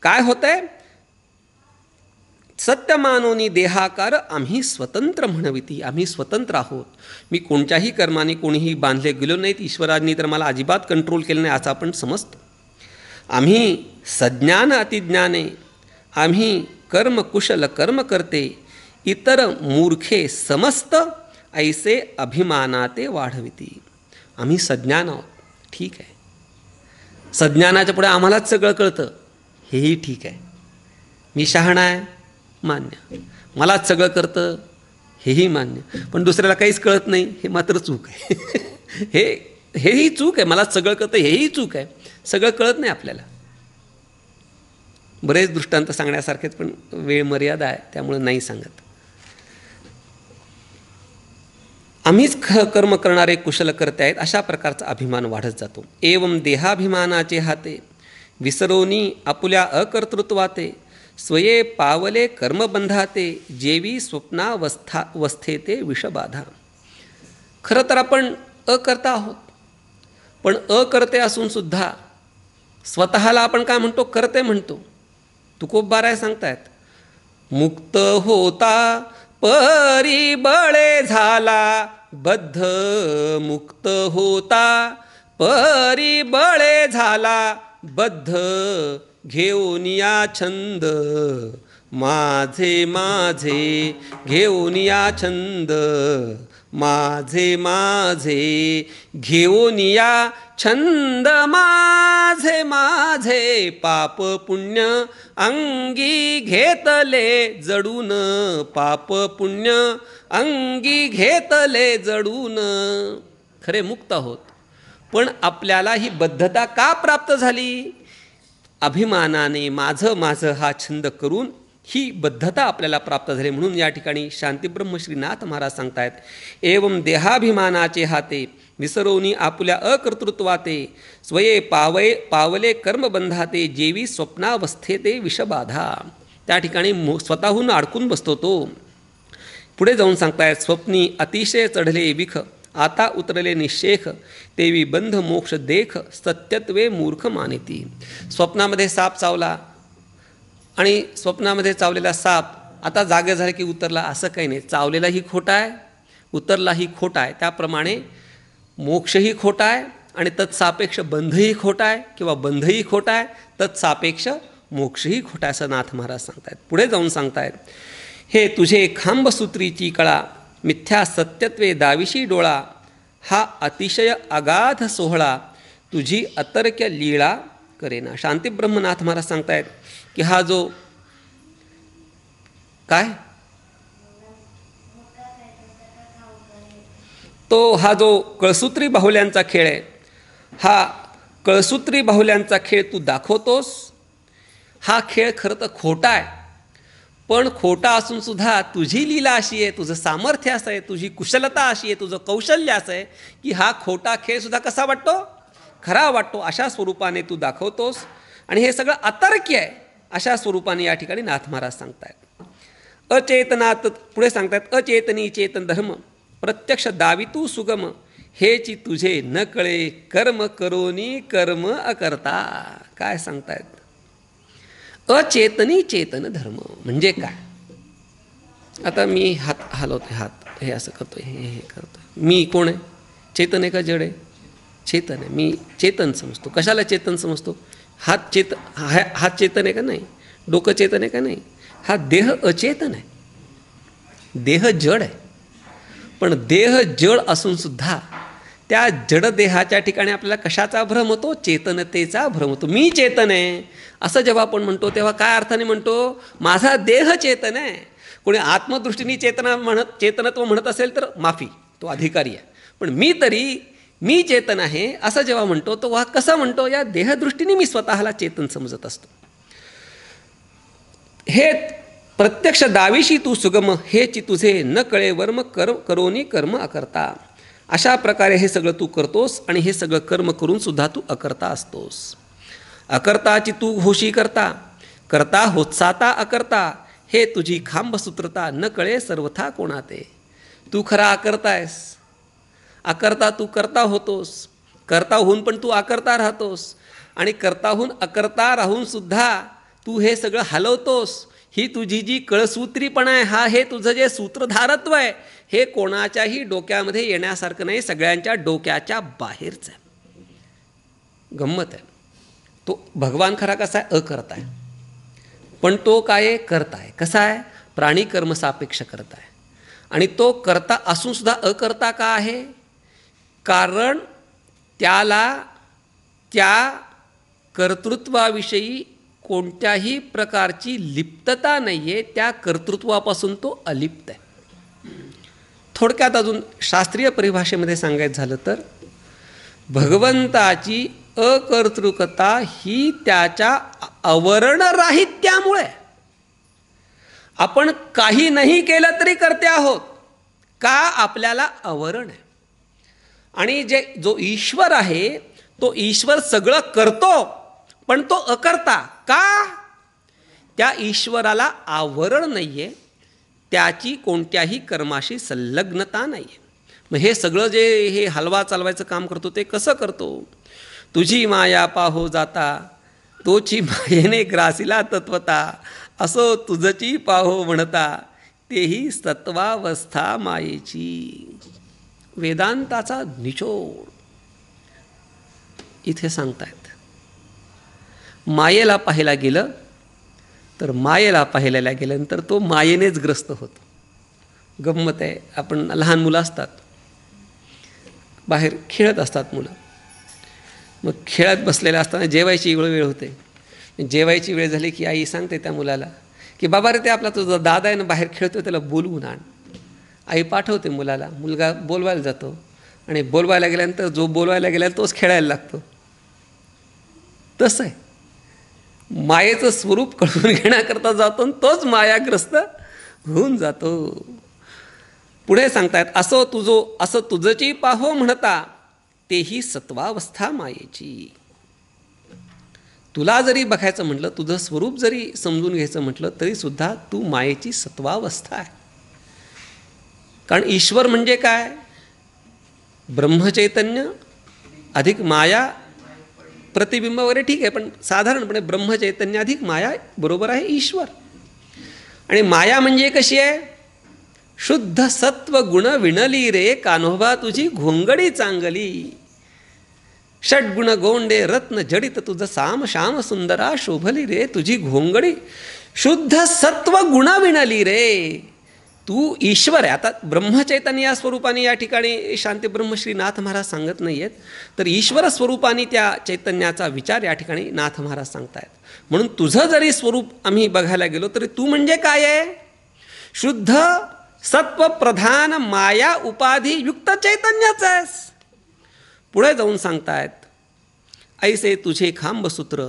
Speaker 1: काय होतं आहे? सत्यमानोनी देहाकार आम्ही स्वतंत्र म्हणविती. आम्ही स्वतंत्र आहोत. मी कोणत्याही कर्माने कोणीही बांधले गेलो नाहीत. ईश्वरांनी तर मला अजिबात कंट्रोल केलं नाही असं आपण समजतो. आम्ही सज्ञान अतिज्ञाने, आम्ही कर्म कुशल कर्म करते, इतर मूर्खे समस्त ऐसे अभिमानाते वाढविती. आम्ही सज्ञान आहोत, ठीक आहे. सज्ञानाच्या पुढे आम्हालाच सगळं कळतं, हेही ठीक आहे. मी शहाणा आहे, मान्य. मलाच सगळं करतं, हेही मान्य. पण दुसऱ्याला काहीच कळत नाही, हे मात्र चूक आहे. हेही चूक आहे. मलाच सगळं कळतं, हेही चूक आहे. सगळं कळत नाही आपल्याला. बरेच दृष्टांत सांगण्यासारखेच, पण वेळ मर्यादा आहे त्यामुळे नाही सांगत. आम्हीच कर्म करणारे कुशल करते आहेत अशा प्रकारचा अभिमान वाढत जातो. एवं देहाभिमानाचे हाते विसरोनी आपुल्या अकर्तृत्वाते, स्वये पावले कर्मबंधाते, जेवी स्वप्नावस्थेते विषबाधा. खरं तर आपण अकर्ता आहोत, पण अकर्ते असून सुद्धा स्वतःला आपण काय म्हणतो? करते म्हणतो. तुकोबाराय सांगतायत, मुक्त होता परिबळे झाला बद्ध, मुक्त होता परिबळे झाला बद्ध, घेऊन या छंद माझे माझे, घेऊन या छंद माझे माझे, घेऊन या छंद माझे माझे, पाप पुण्य अंगी घेतले जडून, पाप पुण्य अंगी घेतले जडून. खरे मुक्त आहोत, पण आपल्याला ही बद्धता का प्राप्त झाली? अभिमानाने माझं माझं हा छंद करून ही बद्धता आपल्याला प्राप्त झाली. म्हणून या ठिकाणी शांतीब्रह्म श्रीनाथ महाराज सांगतायत, एवं देहाभिमानाचे हाते विसरोनी आपुल्या अकर्तृत्वाते, स्वये पावले कर्मबंधाते, जेवी स्वप्नावस्थेते विषबाधा. त्या ठिकाणी स्वतःहून अडकून बसतो तो. पुढे जाऊन सांगतायत, स्वप्नी अतिशय चढले विख, आता उतरले निशेख, तेवी बंध मोक्ष देख, सत्यत्वे मूर्ख मानिती. स्वप्नामध्ये साप चावला आणि स्वप्नामध्ये चावलेला साप आता जागे झाले की उतरला, असं काही नाही. चावलेलाही खोटा आहे, उतरलाही खोटा आहे. त्याप्रमाणे मोक्षही खोटा आहे आणि तत्सापेक्ष बंधही खोटा आहे, किंवा बंधही खोटा आहे, तत्सापेक्ष मोक्षही खोटा आहे, असं नाथ महाराज सांगतायत. पुढे जाऊन सांगतायत, हे तुझे खांबसूत्रीची कळा, मिथ्या सत्यत्वे दाविशी डोळा, हा अतिशय अगाध सोहळा, तुझी अतर्क्य लीळा करेना. शांतीब्रह्मनाथ महाराज सांगतायत की हा जो काय तो हा जो कळसूत्री बाहुल्यांचा खेळ आहे, हा कळसूत्री बाहुल्यांचा खेळ तू दाखवतोस. हा खेळ खरं तर खोटा आहे, पण खोटा असून सुद्धा तुझी लीला अशी आहे, तुझं सामर्थ्य असं आहे, तुझी कुशलता अशी आहे, तुझं कौशल्य असं आहे की हा खोटा खेळसुद्धा कसा वाटतो? खरा वाटतो. अशा स्वरूपाने तू दाखवतोस आणि हे सगळं अतर्क्य आहे, अशा स्वरूपाने या ठिकाणी नाथ महाराज सांगतायत. अचेतनात पुढे सांगतायत, अचेतनी चेतन धर्म प्रत्यक्ष दावितू सुगम हेची तुझे न कळे कर्म करोनी कर्म अकर्ता. काय सांगतायत? अचेतनी चेतन धर्म म्हणजे काय? आता मी हात हलवते, हात हे असं करतोय, हे करतोय, मी कोण आहे? चेतन आहे का जड आहे? चेतन आहे. मी चेतन समजतो. कशाला चेतन समजतो? हात चेतन आहे का नाही? डोकं चेतन आहे का नाही? हा देह अचेतन आहे, देह जड आहे. पण देह जड असून सुद्धा त्या जड देहाच्या ठिकाणी आपल्याला कशाचा भ्रम होतो? चेतनतेचा भ्रम होतो. मी चेतन आहे असं जेव्हा आपण म्हणतो तेव्हा काय अर्थाने म्हणतो? माझा देह चेतन आहे. कोणी आत्मदृष्टीने चेतनत्व म्हणत असेल तर माफी, तो अधिकारी आहे. पण मी चेतन आहे असं जेव्हा म्हणतो तो कसं म्हणतो? या देहदृष्टीने मी स्वतःला चेतन समजत असतो. हे प्रत्यक्ष दाविशी तू सुगम हेची तुझे न कळे वर्म करोनी कर्म अकर्ता. अशा प्रकारे हे सगळं तू करतोस आणि हे सगळं कर्म करून सुद्धा तू अकर्ता असतोस. अकर्ताची तू होशी करता, करता होत्साता अकर्ता. हे तुझी खांबसूत्रता न कळे सर्वथा कोणाते. तू खरा अकर्ता आहेस. अकर्ता तू करता होतोस, करता होऊन पण तू अकर्ता राहतोस. आणि करताहून अकर्ता राहून सुद्धा तू हे सगळं हलवतोस. ही तुझी जी कळसूत्रीपणा आहे, हे तुझं जे सूत्रधारत्व आहे, हे कोणाच्याही डोक्यामध्ये येण्यासारखं नाही, सगळ्यांच्या डोक्याच्या बाहेरचं आहे. गंमत आहे. तो भगवान खरा कसा आहे? अकर्ता आहे. पण तो काय आहे? करता आहे. कसा आहे? प्राणी कर्मसापेक्ष करता आहे. आणि तो करता असून सुद्धा अकर्ता का आहे? कारण त्याला त्या कर्तृत्वाविषयी कोणत्याही प्रकारची लिप्तता नाही आहे. त्या कर्तृत्वापासून तो अलिप्त आहे. थोडक्यात अजून शास्त्रीय परिभाषेमध्ये सांगायचं झालं तर भगवंताची अकर्तृकता ही त्याच्या आवरणराहित्यामुळे. आपण काही नाही केलं तरी करते आहोत का? आपल्याला आवरण आहे. आणि जो ईश्वर आहे तो ईश्वर सगळं करतो पण तो अकर्ता का? त्या ईश्वराला आवरण नाही आहे, त्याची कोणत्याही कर्माशी संलग्नता नाही आहे. मग हे सगळं जे हे हलवा चालवायचं काम करतो ते कसं करतो? तुझी माया पाहो जाता तोची मायेने ग्रासिला तत्वता, असो तुझची पाहो म्हणता तेही सत्वावस्था मायेची. वेदांताचा निचोड इथे सांगतायत. मायेला पाहायला गेलं तर मायेला पाहायला गेल्यानंतर तो मायेनेच ग्रस्त होतो. गंमत आहे. आपण लहान मुलं असतात, बाहेर खेळत असतात मुलं. मग खेळत बसलेल्या असताना जेवायची वेळ होते. जेवायची वेळ झाली की आई सांगते त्या मुलाला की बाबा रे, ते आपला तुझा दादा आहे ना बाहेर खेळतो, त्याला बोलवून आण. आई पाठवते मुलाला. मुलगा बोलवायला जातो आणि बोलवायला गेल्यानंतर जो बोलवायला गेला तोच खेळायला लागतो. तसं आहे. मायेचं स्वरूप कळून घेण्याकरता जातो आणि तोच मायाग्रस्त होऊन जातो. पुढे सांगतायत असं तुझची पाहो म्हणता तेही सत्वावस्था मायेची. तुला जरी बघायचं म्हटलं, तुझं स्वरूप जरी समजून घ्यायचं म्हटलं तरी सुद्धा तू मायेची सत्वावस्था आहे. कारण ईश्वर म्हणजे काय? ब्रह्मचैतन्य अधिक माया प्रतिबिंब वगैरे ठीक आहे, पण साधारणपणे ब्रह्मचैतन्य अधिक माया बरोबर आहे ईश्वर. आणि माया म्हणजे कशी आहे? शुद्ध सत्व गुण विणली रे कान्होबा तुझी घोंगडी चांगली. षड्गुण गोंडे रत्न जडित तुझं साम श्याम सुंदरा शोभली रे तुझी घोंगडी. शुद्ध सत्व गुण विणली रे. तू ईश्वर आहे. आता ब्रह्मचैतन्य या स्वरूपाने या ठिकाणी शांती ब्रह्मश्री नाथ महाराज सांगत नाही आहेत, तर ईश्वर स्वरूपाने त्या चैतन्याचा विचार या ठिकाणी नाथ महाराज सांगतायत. म्हणून तुझं जरी स्वरूप आम्ही बघायला गेलो तरी तू म्हणजे काय आहे? शुद्ध सत्व प्रधान माया उपाधी युक्त चैतन्याच आहेस. पुढे जाऊन सांगतायत ऐसे तुझे खांबसूत्र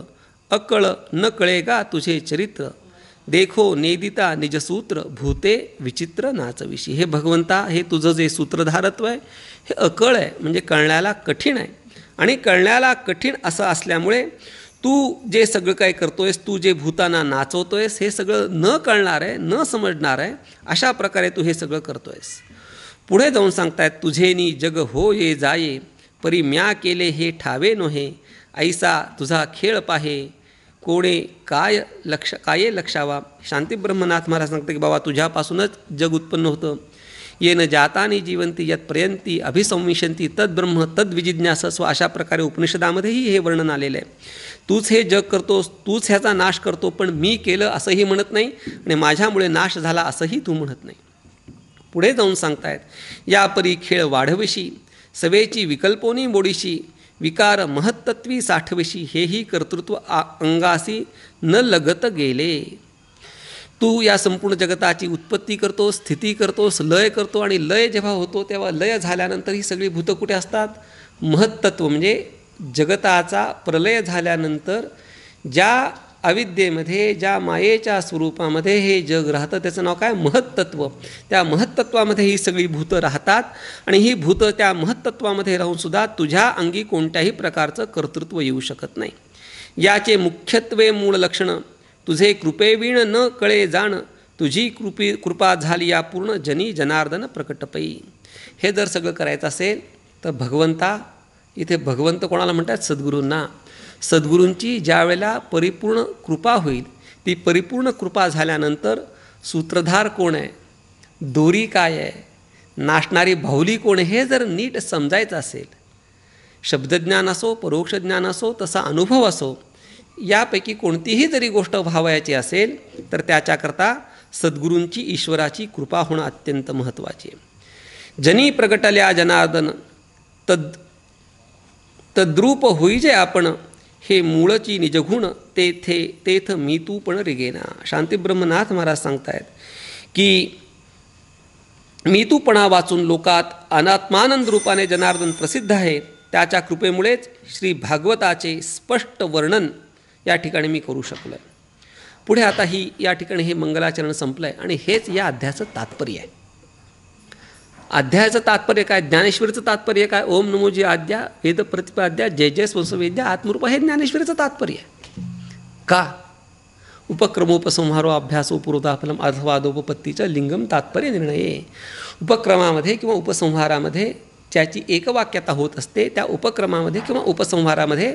Speaker 1: अकळ न कळे गा तुझे चरित्र. देखो नेदिता निजसूत्र भूते विचित्र नाचविशी. हे भगवंता, हे तुझं जे सूत्रधारत्व आहे हे अकळ आहे, म्हणजे कळण्याला कठीण आहे. आणि कळण्याला कठीण असं असल्यामुळे तू जे सगळं काय करतोयस, तू जे भूतांना नाचवतोयस, हे सगळं न कळणार आहे, न समजणार आहे, अशा प्रकारे तू हे सगळं करतोयस. पुढे जाऊन सांगतायत, तुझेनी जग हो ये जाये, परी म्या केले हे ठावे नोहे, ऐसा तुझा खेळ पाहे, कोणे काय लक्षावा. शांती ब्रह्मनाथ महाराज सांगते की बाबा तुझ्यापासूनच जग उत्पन्न होतं. येन जातानी जीवंती यत पर्यंती अभिसंविशंती तद्ब्रह्म तद्विजिज्ञासस्व. अशा प्रकारे उपनिषदामध्येही हे वर्णन आलेलं आहे. तूच हे जग करतोस, तूच ह्याचा नाश करतो, पण मी केलं असंही म्हणत नाही आणि माझ्यामुळे नाश झाला असंही तू म्हणत नाही. पुढे जाऊन सांगतायत, यापरी खेळ वाढविशी, सवेची विकल्पोनी मोडीशी, विकार महत्त्वी साठविशी, हेही कर्तृत्व अंगासी न लगत गेले. तू या संपूर्ण जगताची उत्पत्ती करतोस, स्थिती करतोस, लय करतो, आणि लय जेव्हा होतो तेव्हा लय झाल्यानंतर ही सगळी भूतं कुठे असतात? महत्त्व म्हणजे जगताचा प्रलय झाल्यानंतर ज्या अविद्येमध्ये, ज्या मायेच्या स्वरूपामध्ये हे जग राहतं त्याचं नाव काय? महत्त्व. त्या महत्त्वामध्ये ही सगळी भूतं राहतात आणि ही भूतं त्या महत्त्वामध्ये राहूनसुद्धा तुझ्या अंगी कोणत्याही प्रकारचं कर्तृत्व येऊ शकत नाही. याचे मुख्यत्वे मूळ लक्षण तुझे कृपेवीण न कळे जाण, तुझी कृपा झाली या पूर्ण जनी जनार्दन प्रकटपै. हे जर सगळं करायचं असेल तर भगवंता, इथे भगवंत कोणाला म्हणतात? सद्गुरूंना. सद्गुरूंची ज्या वेळेला परिपूर्ण कृपा होईल, ती परिपूर्ण कृपा झाल्यानंतर सूत्रधार कोण आहे, दोरी काय आहे, नाशणारी बाहुली कोण आहे, हे जर नीट समजायचं असेल, शब्दज्ञान असो, परोक्ष ज्ञान असो, तसा अनुभव असो, यापैकी कोणतीही जरी गोष्ट व्हावयाची असेल तर त्याच्याकरता सद्गुरूंची, ईश्वराची कृपा होणं अत्यंत महत्त्वाची आहे. जनी प्रगटल्या जनार्दन तद्रूप होईजे आपण, हे मूळची निजगुण तेथ मी तू पण रिगेना. शांती ब्रह्मनाथ महाराज सांगतायत की मी तूपणा वाचून लोकात अनात्मानंद रूपाने जनार्दन प्रसिद्ध आहे. त्याच्या कृपेमुळेच श्री भागवताचे स्पष्ट वर्णन या ठिकाणी मी करू शकलो. पुढे आता या ठिकाणी हे मंगलाचरण संपलं आहे आणि हेच या अध्यायाचं तात्पर्य आहे. अध्यायाचं तात्पर्य काय? ज्ञानेश्वरीचं तात्पर्य काय? ओम नमोजी आद्या वेद प्रतिपाद्या जय जय स्वसवेद्या आत्मरूपा, हे ज्ञानेश्वरीचं तात्पर्य आहे. का? उपक्रमोपसंहारो अभ्यासो पुरोधाफलम अथवादोपपत्तीचं लिंगम तात्पर्य निर्णय. उपक्रमामध्ये किंवा उपसंहारामध्ये ज्याची एकवाक्यता होत असते, त्या उपक्रमामध्ये किंवा उपसंहारामध्ये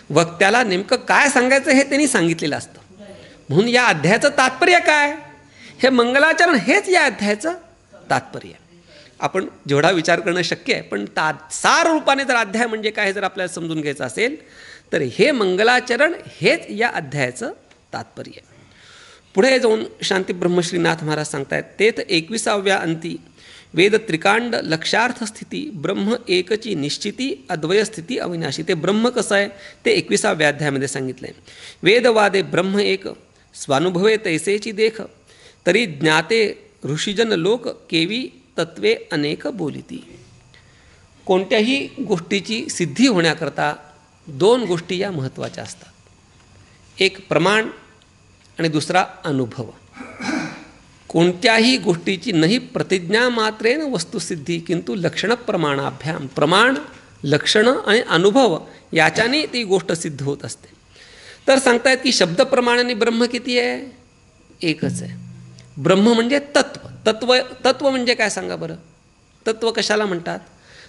Speaker 1: वक्त्याला नेमकं काय सांगायचं हे त्यांनी सांगितलेलं असतं. म्हणून या अध्यायाचं तात्पर्य काय? हे मंगलाचरण हेच या अध्यायाचं तात्पर्य आहे. आपण जेवढा विचार करणं शक्य आहे, पण सार रूपाने जर अध्याय म्हणजे काय हे जर आपल्याला समजून घ्यायचं असेल तर हे मंगलाचरण हेच या अध्यायाचं तात्पर्य आहे. पुढे जाऊन शांती ब्रह्मश्रीनाथ महाराज सांगतायत, तेथ 21व्या अंती वेद त्रिकांड लक्षार्थ स्थिती ब्रह्म एकची निश्चिती अद्वय स्थिती अविनाशी. ते ब्रह्म कसं आहे ते 21व्या अध्यायामध्ये सांगितलं आहे. वेदवादे ब्रह्म एक स्वानुभवे तैसेची देख, तरी ज्ञाते ऋषीजन लोक केवी तत्वे अनेक बोलिती. कोणत्याही गोष्टीची सिद्धी होण्याकरता दोन गोष्टी या महत्त्वाच्या असतात. एक प्रमाण आणि दुसरा अनुभव. कोणत्याही गोष्टीची नाही प्रतिज्ञा मात्रेन वस्तुसिद्धी किंतु लक्षण प्रमाणाभ्याम. प्रमाण, लक्षणं आणि अनुभव याच्याने ती गोष्ट सिद्ध होत असते. तर सांगतायत की शब्दप्रमाणाने ब्रह्म किती आहे? एकच आहे. ब्रह्म म्हणजे तत्व. तत्व म्हणजे काय सांगा बरं? तत्व कशाला म्हणतात?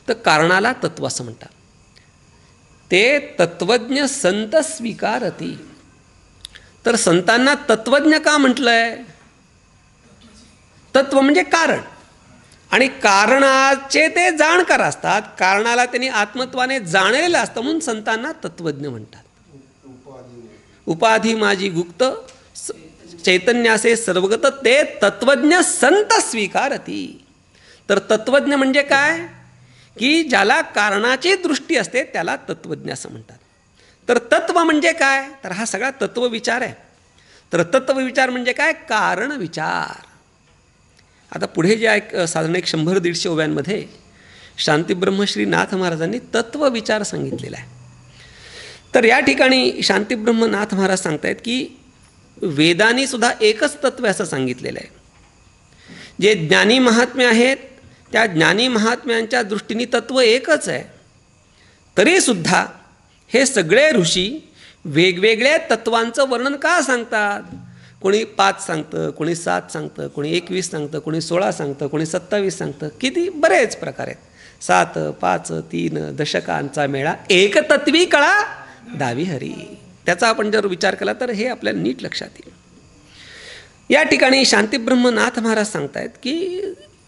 Speaker 1: तर कारणाला तत्व असं म्हणतात. ते तत्वज्ञ संत स्वीकारती. तर संतांना तत्वज्ञ का म्हटलं आहे? तत्व म्हणजे कारण, आणि कारणाचे ते जाणकार असतात. कारणाला त्यांनी आत्मत्वाने जाणलेलं असतं म्हणून संतांना तत्वज्ञ म्हणतात. उपाधी माझी गुप्त चैतन्यासे सर्वगत ते तत्वज्ञ संत स्वीकारती. तर तत्वज्ञ म्हणजे काय? की ज्याला कारणाची दृष्टी असते त्याला तत्वज्ञ असं म्हणतात. तर तत्व म्हणजे काय? तर हा सगळा तत्वविचार आहे. तर तत्वविचार म्हणजे काय? कारण विचार. आता पुढे जे आहे साधारण 100-150 ओव्यांमध्ये शांतीब्रह्मश्रीनाथ महाराजांनी तत्वविचार सांगितलेला आहे. तर या ठिकाणी शांतीब्रह्मनाथ महाराज सांगतायत की वेदांनी सुद्धा एकच तत्व असं सांगितलेलं आहे. जे ज्ञानी महात्म्य आहेत त्या ज्ञानी महात्म्यांच्या दृष्टीने तत्व एकच आहे. तरीसुद्धा हे सगळे ऋषी वेगवेगळ्या तत्वांचं वर्णन का सांगतात? कोणी 5 सांगतं, कोणी 7 सांगतं, कोणी 21 सांगतं, कोणी 16 सांगतं, कोणी 27 सांगतं. किती बरेच प्रकार आहेत. 7, 5, 3 दशकांचा मेळा एकतत्वी कळा दावी हरी. त्याचा आपण जर विचार केला तर हे आपल्याला नीट लक्षात येईल. या ठिकाणी शांतीब्रह्मनाथ महाराज सांगतायत की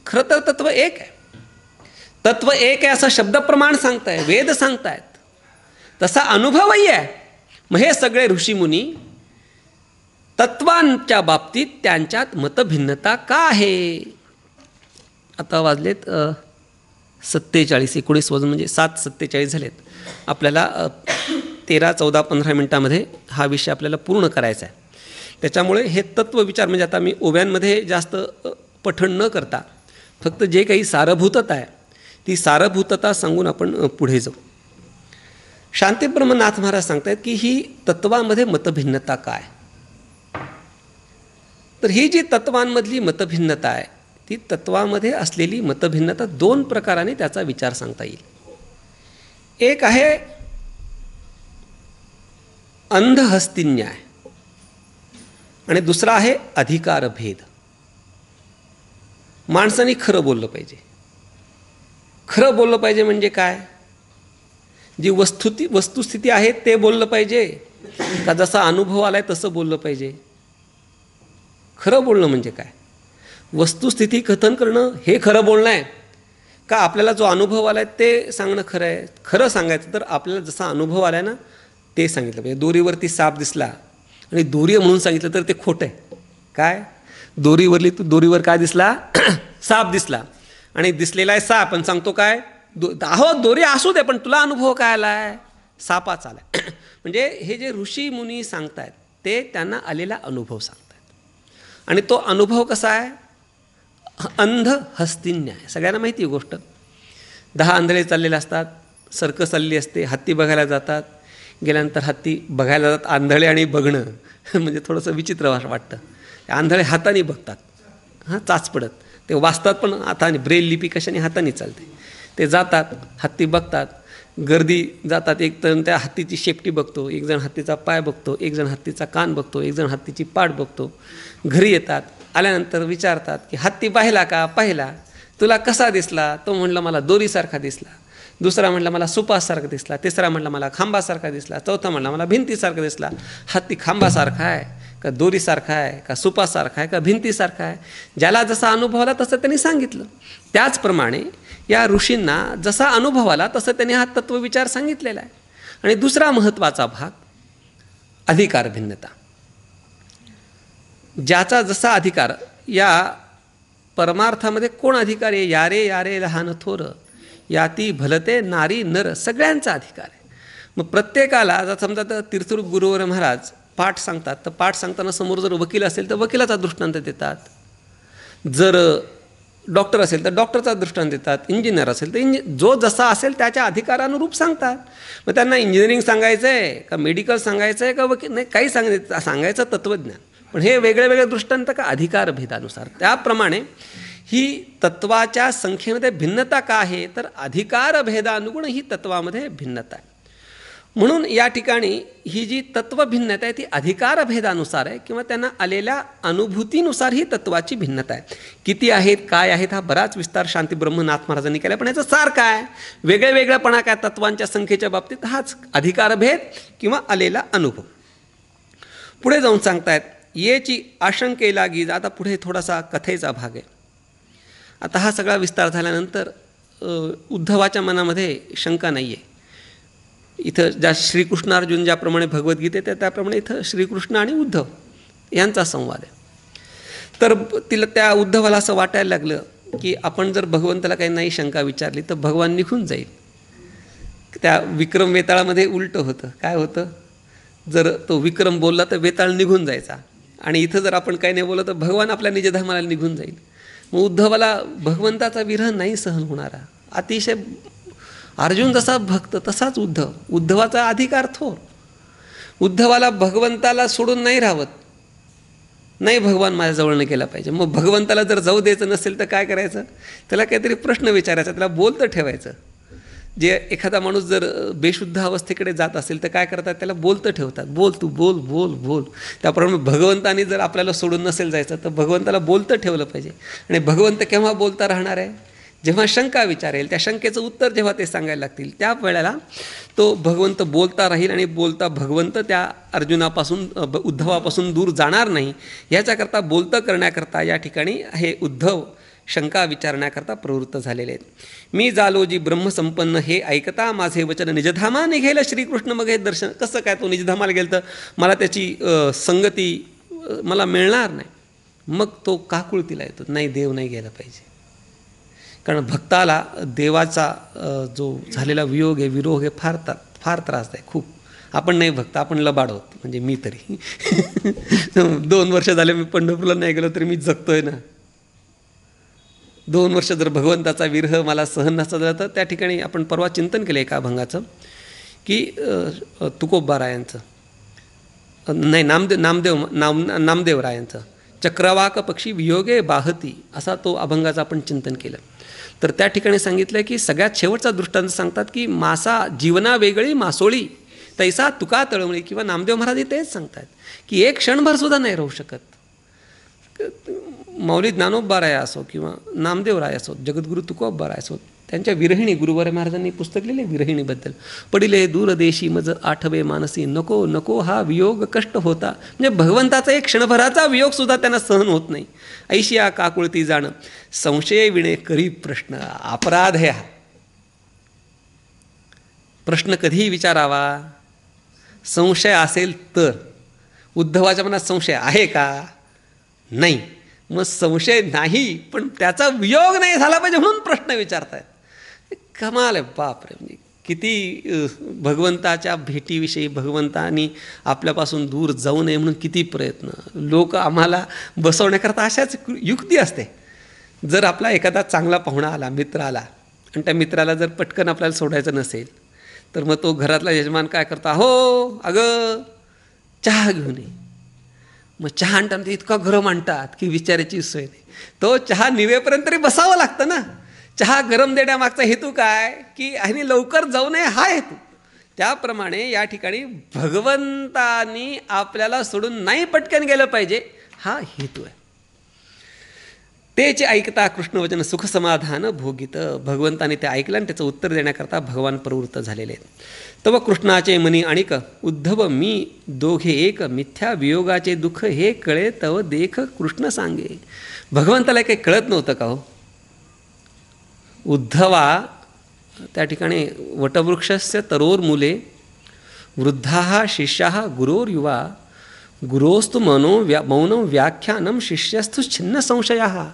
Speaker 1: खरं तर तत्व एक आहे. तत्व एक आहे असं शब्दप्रमाण सांगताय, वेद सांगतायत, तसा अनुभवही आहे. मग हे सगळे ऋषीमुनी तत्वांच्या बाबतीत त्यांच्यात मतभिन्नता का आहे? आता वाजलेत 47, 19 वाजून म्हणजे 7:47 झालेत. आपल्याला 13, 14, 15 मिनटामध्ये हा विषय आपल्याला पूर्ण करायचा आहे. त्याच्यामुळे हे तत्वविचार म्हणजे आता मी ओव्यांमध्ये जास्त पठण न करता फक्त जे काही सारभूतता आहे ती सारभूतता सांगून आपण पुढे जाऊ. शांतीब्रह्मनाथ महाराज सांगतायत की ही तत्वामध्ये मतभिन्नता काय? तर ही जी तत्वांमधली मतभिन्नता आहे ती तत्वामध्ये असलेली मतभिन्नता 2 प्रकाराने त्याचा विचार सांगता येईल. एक आहे अंधहस्तिन्याय आणि दुसरा आहे अधिकारभेद. माणसाने खरं बोललं पाहिजे. खरं बोललं पाहिजे म्हणजे काय? जी वस्तुस्थिती आहे ते बोललं पाहिजे का जसा अनुभव आलाय तसं बोललं पाहिजे? खरं बोलणं म्हणजे काय? वस्तुस्थिती कथन करणं हे खरं बोलणं आहे का आपल्याला जो अनुभव आलाय ते सांगणं खरं आहे? खरं सांगायचं तर आपल्याला जसा अनुभव आलाय ना ते सांगितलं पाहिजे. दोरीवरती साप दिसला आणि दोरी म्हणून सांगितलं तर ते खोटं आहे. काय? दोरीवर काय दिसला? साप दिसला आणि दिसलेला आहे साप पण सांगतो काय? अहो दोरी असू दे पण तुला अनुभव काय आला आहे? सापाच आला आहे. म्हणजे हे जे ऋषी मुनी सांगतायत ते त्यांना आलेला अनुभव सांगतायत. आणि तो अनुभव कसा आहे? अंधहस्तिन्याय. सगळ्यांना माहिती आहे गोष्ट. 10 आंधळे चाललेले असतात, सर्कस चालली असते, हत्ती बघायला जातात. गेल्यानंतर हत्ती बघायला जातात. आंधळे आणि बघणं म्हणजे थोडंसं विचित्र वाटतं. आंधळे हाताने बघतात, चाच पडत. ते वाचतात पण हाताने, ब्रेल लिपी कशाने? हाताने चालते. ते जातात, हत्ती बघतात, गर्दी जातात. एक जण त्या हत्तीची शेपटी बघतो, एक जण हत्तीचा पाय बघतो, एक जण हत्तीचा कान बघतो, एक जण हत्तीची पाठ बघतो. घरी येतात, आल्यानंतर विचारतात की हत्ती पाहिला का? पाहिला. तुला कसा दिसला? तो म्हणला मला दोरीसारखा दिसला. दुसरा म्हणला मला सुपासारखा दिसला. तिसरा म्हणला मला खांबासारखा दिसला. चौथा म्हणला मला भिंतीसारखा दिसला. हत्ती खांबासारखा आहे का दोरीसारखा आहे का सुपासारखा आहे का भिंतीसारखा आहे? ज्याला जसा अनुभव आला तसं त्यांनी सांगितलं. त्याचप्रमाणे या ऋषींना जसा अनुभव आला तसं त्यांनी हा तत्वविचार सांगितलेला आहे. आणि दुसरा महत्त्वाचा भाग अधिकार भिन्नता. ज्याचा जसा अधिकार, या परमार्थामध्ये कोण अधिकार आहे? यारे यारे लहान थोर याती भलते नारी नर, सगळ्यांचा अधिकार आहे. मग प्रत्येकाला जर समजा तर तीर्थरूप गुरुवर महाराज पाठ सांगतात तर पाठ सांगताना समोर जर वकील असेल तर वकिलाचा दृष्टांत देतात, जर डॉक्टर असेल तर डॉक्टरचा दृष्टांत देतात, इंजिनियर असेल तर जो जसा असेल त्याच्या अधिकारानुरूप सांगतात. मग त्यांना इंजिनिअरिंग सांगायचं आहे का मेडिकल सांगायचं आहे का वकील? नाही, काही सांगायचं तत्त्वज्ञान. पण हे वेगळे वेगळे दृष्टांत का? अधिकारभेदानुसार. त्याप्रमाणे ही तत्वाच्या संख्येमध्ये भिन्नता का आहे? तर अधिकारभेदानुगुण ही तत्वामध्ये भिन्नता आहे. म्हणून या ठिकाणी ही जी तत्वभिन्नता आहे ती अधिकारभेदानुसार आहे किंवा त्यांना आलेल्या अनुभूतीनुसार ही तत्वाची भिन्नता आहे. किती आहेत, काय आहेत, हा बराच विस्तार शांतीब्रह्मनाथ महाराजांनी केला. पण याचं सार काय? वेगळे वेगळेपणा काय तत्वांच्या संख्येच्या बाबतीत? हाच अधिकारभेद किंवा आलेला अनुभव. पुढे जाऊन सांगतायत येची आशंके लागी. आता पुढे थोडासा कथेचा भाग आहे. आता हा सगळा विस्तार झाल्यानंतर उद्धवाच्या मनामध्ये शंका नाही आहे. इथं ज्या श्रीकृष्णार्जुन ज्याप्रमाणे भगवद्गीतेत आहे त्याप्रमाणे इथं श्रीकृष्ण आणि उद्धव यांचा संवाद आहे. तर त्या उद्धवाला असं वाटायला लागलं की आपण जर भगवंताला काही नाही शंका विचारली तर भगवान निघून जाईल. त्या विक्रम वेताळामध्ये उलटं होतं. काय होतं? जर तो विक्रम बोलला तर वेताळ निघून जायचा आणि इथं जर आपण काही नाही बोललं तर भगवान आपल्या निजधामाला निघून जाईल. मग उद्धवाला भगवंताचा विरह नाही सहन होणारा. अतिशय अर्जुन जसा भक्त तसाच उद्धवाचा अधिकार थोर. उद्धवाला भगवंताला सोडून नाही राहत. नाही, भगवान माझ्याजवळ नाही केला पाहिजे. मग भगवंताला जर जाऊ द्यायचं नसेल तर काय करायचं? त्याला काहीतरी प्रश्न विचारायचा, त्याला बोलतं ठेवायचं. जे एखादा माणूस जर बेशुद्ध अवस्थेकडे जात असेल तर काय करतात, त्याला बोलतं ठेवतात. बोल तू, बोल बोल बोल. त्याप्रमाणे भगवंतानी जर आपल्याला सोडून नसेल जायचं तर भगवंताला बोलतं ठेवलं पाहिजे. आणि भगवंत केव्हा बोलता राहणार आहे? जेव्हा शंका विचारेल, त्या शंकेचं उत्तर जेव्हा ते सांगायला लागतील त्या वेळेला तो भगवंत बोलता राहील. आणि बोलता भगवंत त्या अर्जुनापासून उद्धवापासून दूर जाणार नाही. याच्याकरता बोलतं करण्याकरता या ठिकाणी हे उद्धव शंका विचारण्याकरता प्रवृत्त झालेले आहेत. मी जालो जी ब्रह्मसंपन्न हे ऐकता माझे वचन निजधामा निघेल श्रीकृष्ण मग हे दर्शन. कसं काय तो निजधामाला गेलं तर मला त्याची संगती मला मिळणार नाही. मग तो काकुळतीला येतो, नाही देव नाही गेला पाहिजे. कारण भक्ताला देवाचा जो झालेला वियोग आहे, विरोग आहे, फार त्रासदायक खूप. आपण नाही भक्त, आपण लबाड आहोत, म्हणजे मी तरी 2 वर्ष झाले मी पंढरपूरला नाही गेलो तरी मी जगतोय ना. 2 वर्ष जर भगवंताचा विरह मला सहन नसता झाला तर त्या ठिकाणी आपण परवा चिंतन केलं एका अभंगाचं की तुकोबारायांचं नाही नामदेवरायांचं चक्रवाक पक्षी वियोगे बाहती असा तो अभंगाचं आपण चिंतन केलं. तर त्या ठिकाणी सांगितलं की सगळ्यात शेवटचा दृष्टांत सांगतात की मासा जीवना वेगळी मासोळी तैसा तुका तळमळी. किंवा नामदेव महाराज तेच सांगतात की एक क्षणभरसुद्धा नाही राहू शकत. मौली ज्ञानोबराय असो किंवा नामदेवराय असो, जगद्गुरू तुकोबराय असो, त्यांच्या विरहिणी गुरुवार महाराजांनी पुस्तक लिहिले विरहिणीबद्दल. पडिले दूरदेशी मज आठवे मानसी नको नको हा वियोग कष्ट होता. म्हणजे भगवंताचा एक क्षणभराचा वियोगसुद्धा त्यांना सहन होत नाही. ऐशिया काकुळती जाणं संशय विणे करी प्रश्न. अपराध आहे हा. प्रश्न कधीही विचारावा संशय असेल तर. उद्धवाच्या मनात संशय आहे का? नाही. मग संशय नाही पण त्याचा वियोग नाही झाला पाहिजे म्हणून प्रश्न विचारतायत. कमाल आहे बापरे. म्हणजे किती भगवंताच्या भेटीविषयी भगवंतानी आपल्यापासून दूर जाऊ नये म्हणून किती प्रयत्न. लोक आम्हाला बसवण्याकरता अशाच युक्ती असते. जर आपला एखादा चांगला पाहुणा आला, मित्र आला आणि त्या मित्राला जर पटकन आपल्याला सोडायचं नसेल तर मग तो घरातला यजमान काय करता, हो अगं चहा घेऊन ये. मग चहा आणताना ते इतका गरम आणतात की विचारायची सोय नाही. तो चहा निवेपर्यंत तरी बसावं लागतं ना. चहा गरम देण्यामागचा हेतू काय की आणि लवकर जाऊ नये हा हेतू. त्याप्रमाणे या ठिकाणी भगवंतानी आपल्याला सोडून नाही पटकन गेलं पाहिजे हा हेतू आहे. तेच ऐकता कृष्णवचन सुख समाधान भोगित. भगवंताने ते ऐकलं आणि त्याचं उत्तर देण्याकरता भगवान प्रवृत्त झालेले आहेत. तव कृष्णाचे मनी आणिक उद्धव मी दोघे एक मिथ्या वियोगाचे दुःख हे कळे तव देख कृष्ण सांगे. भगवंताला काही कळत नव्हतं का हो? उद्धवा त्या ठिकाणी वटवृक्षस्य तरोर मुले वृद्धा शिष्या गुरोर युवा गुरोस्तु मौन व्याख्यानम शिष्यस्तु छिन्न संशया.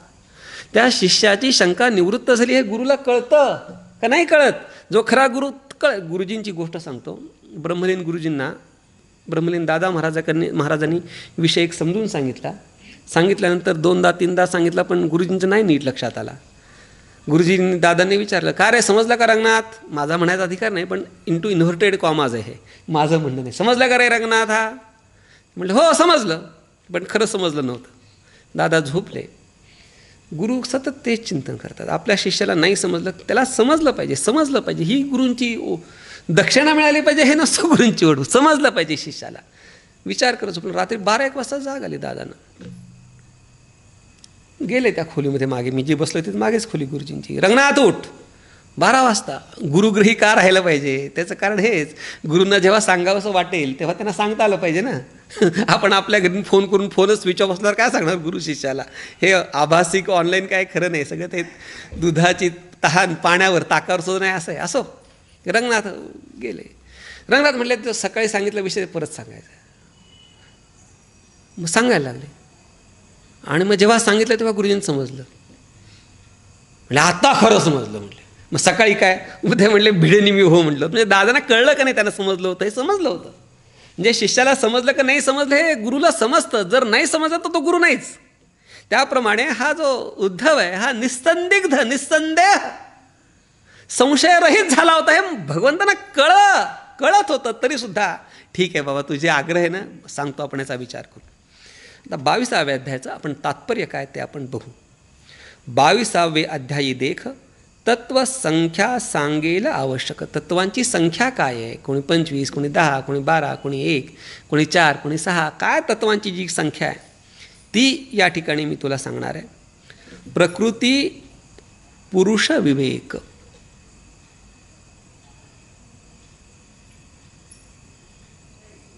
Speaker 1: त्या शिष्याची शंका निवृत्त झाली हे गुरुला कळतं का नाही कळत? जो खरा गुरु गुरुजींची गोष्ट सांगतो. ब्रह्मलीन गुरुजींना ब्रह्मलीन दादा महाराजांनी विषय एक समजून सांगितल्यानंतर 2दा-3दा सांगितला पण गुरुजींचं नाही नीट लक्षात आला. गुरुजींनी दादांनी विचारलं का रे समजलं का रंगनाथ? माझा म्हणायचा अधिकार नाही पण इंटू इन्व्हर्टेड कॉमाज आहे हे माझं म्हणणं नाही. समजलं का रे रंगनाथ हा? म्हटलं हो समजलं पण खरं समजलं नव्हतं. दादा झोपले. गुरु सतत तेच चिंतन करतात. आपल्या शिष्याला नाही समजलं त्याला समजलं पाहिजे. ही गुरूंची दक्षिणा मिळाली पाहिजे हे नसतं गुरूंची ओढ. समजलं पाहिजे शिष्याला. विचार करत झोपलं. रात्री 12-1 वाजता जाग आली दादांना. गेले त्या खोलीमध्ये मागे मी जी बसलो तिथे मागेच खोली गुरुजींची. रंगनाथ उठ. 12 वाजता गुरुग्रही का राहायला पाहिजे? त्याचं कारण हेच गुरूंना जेव्हा सांगावंसं वाटेल तेव्हा त्यांना सांगता आलं पाहिजे ना. आपण आपल्या घरी फोन करून फोनच स्विच ऑफ असल्यावर काय सांगणार गुरु शिष्याला? हे आभासिक ऑनलाईन काय खरं नाही. सगळं ते दुधाची तहान पाण्यावर ताकावर सुद्धा नाही असं आहे. असो रंगनाथ गेले. रंगनाथ म्हटले तर सकाळी सांगितलं विषय परत सांगायचा. मग सांगायला लागले आणि मग जेव्हा सांगितलं तेव्हा गुरुजींनी समजलं. म्हटलं आता खरं समजलं. म्हटलं मग सकाळी काय उद्या म्हटले भिडेनी मी हो म्हटलं. म्हणजे दादांना कळलं का नाही? त्यांना समजलं होतं हे समजलं होतं. म्हणजे शिष्याला समजलं का नाही समजलं हे गुरुला समजतं. जर नाही समजलं तर तो गुरु नाहीच. त्याप्रमाणे हा जो उद्धव आहे हा निस्संदेह संशयरहित झाला होता. हे भगवंतांना कळत होतं तरीसुद्धा ठीक आहे बाबा तुझे आग्रह आहे ना सांगतो आपण याचा विचार करू. आता 22व्या अध्यायाचं आपण तात्पर्य काय ते आपण बघू. 22वे अध्यायी देख तत्वसंख्या सांगेल आवश्यक. तत्वांची संख्या काय आहे? कोणी 25, कोणी 10, कोणी 12, कोणी 1, कोणी 4, कोणी 6. काय तत्वांची जी संख्या आहे ती या ठिकाणी मी तुला सांगणार आहे. प्रकृती पुरुष विवेक.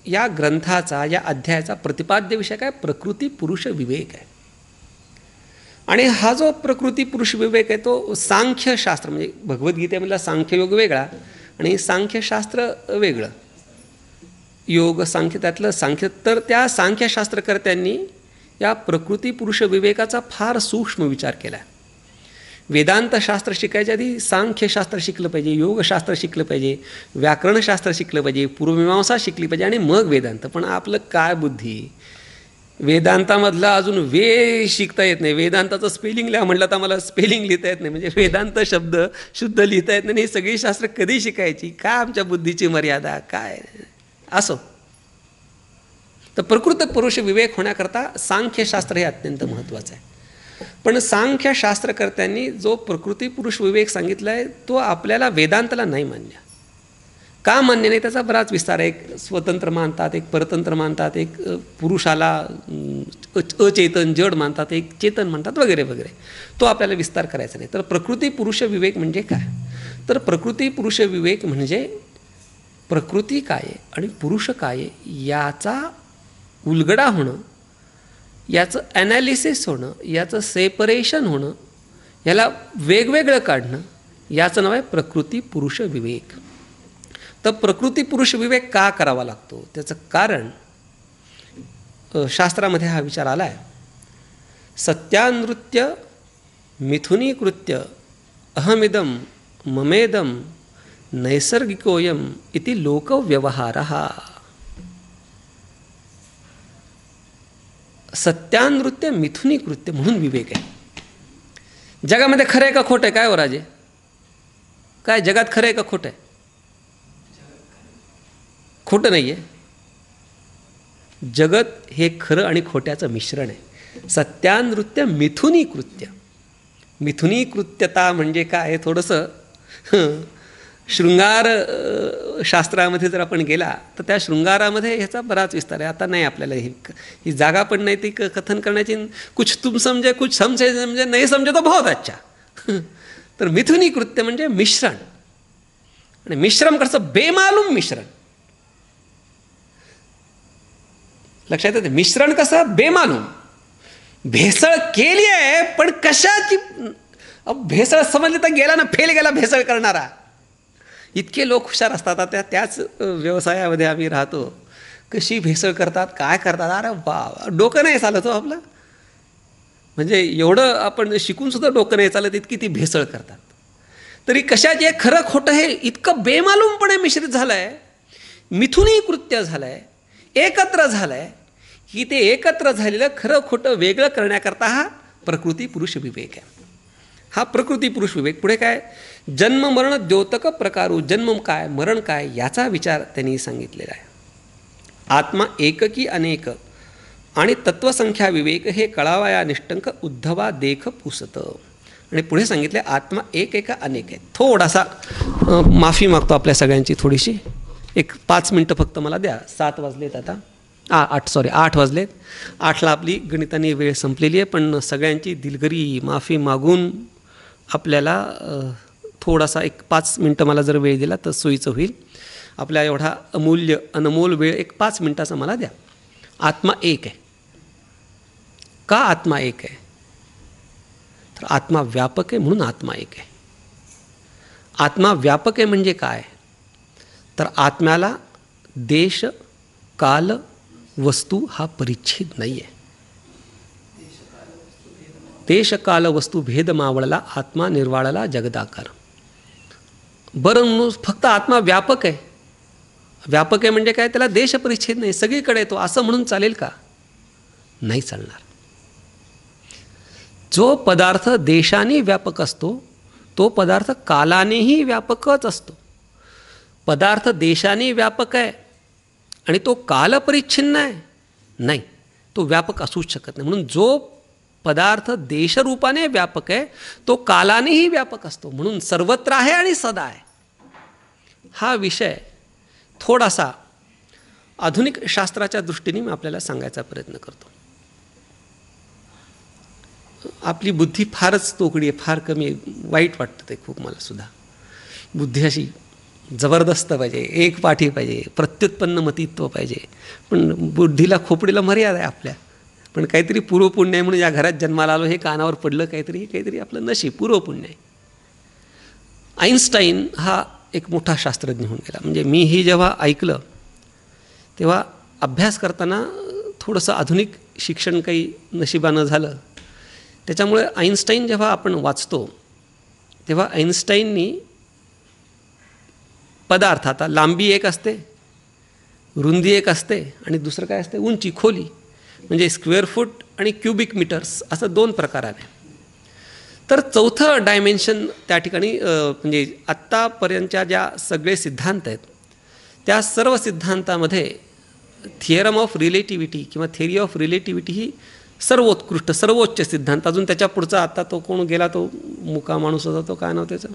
Speaker 1: या ग्रंथाचा, या अध्यायाचा प्रतिपाद्य विषय काय? प्रकृती पुरुष विवेक आहे. आणि हा जो प्रकृती पुरुष विवेक आहे तो सांख्यशास्त्र, म्हणजे भगवद्गीतेमधला सांख्ययोग वेगळा आणि सांख्यशास्त्र वेगळं. योग सांख्य, त्यातलं सांख्य. तर त्या सांख्यशास्त्रकर्त्यांनी या प्रकृती पुरुष विवेकाचा फार सूक्ष्म विचार केला. वेदांतशास्त्र शिकायच्या आधी सांख्यशास्त्र शिकलं पाहिजे, योगशास्त्र शिकलं पाहिजे, व्याकरणशास्त्र शिकलं पाहिजे, पूर्वमीमांसा शिकली पाहिजे आणि मग वेदांत. पण आपलं काय बुद्धी, वेदांतामधलं अजून वे शिकता येत नाही. वेदांताचं स्पेलिंग लिहा म्हटलं तर मला स्पेलिंग लिहिता येत नाही, म्हणजे वेदांत शब्द शुद्ध लिहिता येत नाही. ही सगळी शास्त्र कधी शिकायची? काय आमच्या बुद्धीची मर्यादा काय? असो. तर प्रकृत पुरुष विवेक होण्याकरता सांख्यशास्त्र हे अत्यंत महत्त्वाचं आहे. पण सांख्यशास्त्रकर्त्यांनी जो प्रकृती पुरुष विवेक सांगितला आहे तो आपल्याला वेदांतला नाही मान्य. का मान्य नाही त्याचा बराच विस्तार आहे. एक स्वतंत्र मानतात, एक परतंत्र मानतात, एक पुरुषाला अचेतन जड मानतात, एक चेतन मानतात, वगैरे वगैरे. तो आपल्याला विस्तार करायचा नाही. तर प्रकृती पुरुष विवेक म्हणजे काय? तर प्रकृती पुरुष विवेक म्हणजे प्रकृती काय आहे आणि पुरुष काय आहे याचा उलगडा होणं, याचं ॲनालिसिस होणं, याचं सेपरेशन होणं, याला वेगवेगळं काढणं, याचं नाव आहे प्रकृती पुरुष विवेक. तर प्रकृती पुरुष विवेक का करावा लागतो त्याचं कारण शास्त्रामध्ये हा विचार आला आहे. सत्यानृत्य मिथुनीकृत्य अहमिदम ममेदम नैसर्गिकोयम इति लोकव्यवहारः. सत्यानृत्य मिथुनीकृत्य म्हणून विवेक आहे. जगामध्ये खरं आहे का खोटं आहे? काय हो राजे, काय जगात खरं आहे का खोटं आहे? खोटं नाही आहे. जगत हे खरं आणि खोट्याचं मिश्रण आहे. सत्यानृत्य मिथुनीकृत्य. मिथुनीकृत्यता म्हणजे काय? थोडंसं शृंगार शास्त्रामध्ये जर आपण गेला तर त्या शृंगारामध्ये ह्याचा बराच विस्तार आहे. आता नाही आपल्याला ही जागा पण नाही ती कथन करण्याची. कुछ तुम समजे कुछ समजे नाही समजे तो बहुत अच्छा. तर मिथुनीकृत्य म्हणजे मिश्रण. आणि मिश्रण कसं? बेमालूम मिश्रण. लक्षात येते? मिश्रण कसं? बेमालूम. भेसळ केली आहे पण कशाची? भेसळ समजली तर गेला ना, फेल गेला भेसळ करणारा. इतके लोक हुशार असतात. आता त्याच व्यवसायामध्ये आम्ही राहतो. कशी भेसळ करतात, काय करतात, अरे वा, डोकं नाही चालत हो आपलं. म्हणजे एवढं आपण शिकूनसुद्धा डोकं नाही चालत इतकी ती भेसळ करतात. तरी कशाचे खरं खोटं हे इतकं बेमालूमपणे मिश्रित झालं आहे, मिथुनीकृत्य झालं आहे, एकत्र झालं आहे की ते एकत्र झालेलं खरं खोटं वेगळं करण्याकरता हा प्रकृती पुरुष विवेक आहे. हा प्रकृती पुरुष विवेक. पुढे काय? जन्म मरण द्योतक प्रकारू. जन्म काय, मरण काय याचा विचार त्यांनी सांगितलेला आहे. आत्मा एक की अनेक आणि तत्वसंख्या विवेक हे कळावाया निष्टंक उद्धवा देख पुसत. आणि पुढे सांगितले आत्मा एक एका अनेक आहे. थोडासा माफी मागतो आपल्या सगळ्यांची थोडीशी. एक 5 मिनटं फक्त मला द्या. 7 वाजलेत आता. 8 वाजलेत. 8ला आपली गणिताने वेळ संपलेली आहे. पण सगळ्यांची दिलगिरी माफी मागून आपल्याला थोडासा एक 5 मिनटं मला जर वेळ दिला तर सोयीचं होईल. आपल्या एवढा अमूल्य अनमोल वेळ एक 5 मिनटाचा मला द्या. आत्मा एक आहे. का आत्मा एक आहे? तर आत्मा व्यापक आहे म्हणून आत्मा एक आहे. आत्मा व्यापक आहे म्हणजे काय? तर आत्म्याला देश काल वस्तू हा परिच्छेद नाही आहे. देश काल वस्तू भेद मावळला आत्मा निर्वाळला जगदाकार. बरं, फक्त आत्मा व्यापक आहे. व्यापक आहे म्हणजे काय? त्याला देश परिच्छेद नाही, सगळीकडे येतो असं म्हणून चालेल का? नाही चालणार. जो पदार्थ देशाने व्यापक असतो तो पदार्थ कालानेही व्यापकच असतो. पदार्थ देशाने व्यापक आहे आणि तो कालपरिच्छिन्न आहे, नाही, तो व्यापक असूच शकत नाही. म्हणून जो पदार्थ देशरूपाने व्यापक आहे, तो कालानेही व्यापक असतो. म्हणून सर्वत्र आहे आणि सदा आहे. हा विषय थोडासा आधुनिक शास्त्राच्या दृष्टीने मी आपल्याला सांगायचा प्रयत्न करतो. आपली बुद्धी फारच तोकडी आहे, फार कमी आहे. वाईट वाटतं ते खूप मला सुद्धा. बुद्धी अशी जबरदस्त पाहिजे, एक पाठी पाहिजे, प्रत्युत्पन्न मतित्व पाहिजे. पण बुद्धीला खोपडीला मर्यादा आहे आपल्या. पण काहीतरी पूर्वपुण्य आहे म्हणून या घरात जन्माला आलो, हे कानावर पडलं, काहीतरी आपलं नशीब, पूर्वपुण्य आहे. आईन्स्टाईन हा एक मोठा शास्त्रज्ञ होऊन गेला. म्हणजे मी ही जेव्हा ऐकलं तेव्हा अभ्यास करताना थोडंसं आधुनिक शिक्षण काही नशिबानं झालं. त्याच्यामुळे आईन्स्टाईन जेव्हा आपण वाचतो तेव्हा आईन्स्टाईननी पदार्थ, आता लांबी एक असते, रुंदी एक असते आणि दुसरं काय असते, उंची, खोली. म्हणजे स्क्वेअर फूट आणि क्युबिक मीटर्स असं 2 प्रकार आहे. तर चौथं डायमेन्शन त्या ठिकाणी म्हणजे आत्तापर्यंतच्या ज्या सगळे सिद्धांत आहेत त्या सर्व सिद्धांतामध्ये थिअरम ऑफ रिलेटिव्हिटी किंवा थेरी ऑफ रिलेटिव्हिटी ही सर्वोत्कृष्ट, सर्वोच्च सिद्धांत. अजून त्याच्या पुढचा आता तो कोण गेला, तो मुका माणूस होता, तो काय नाव त्याचं,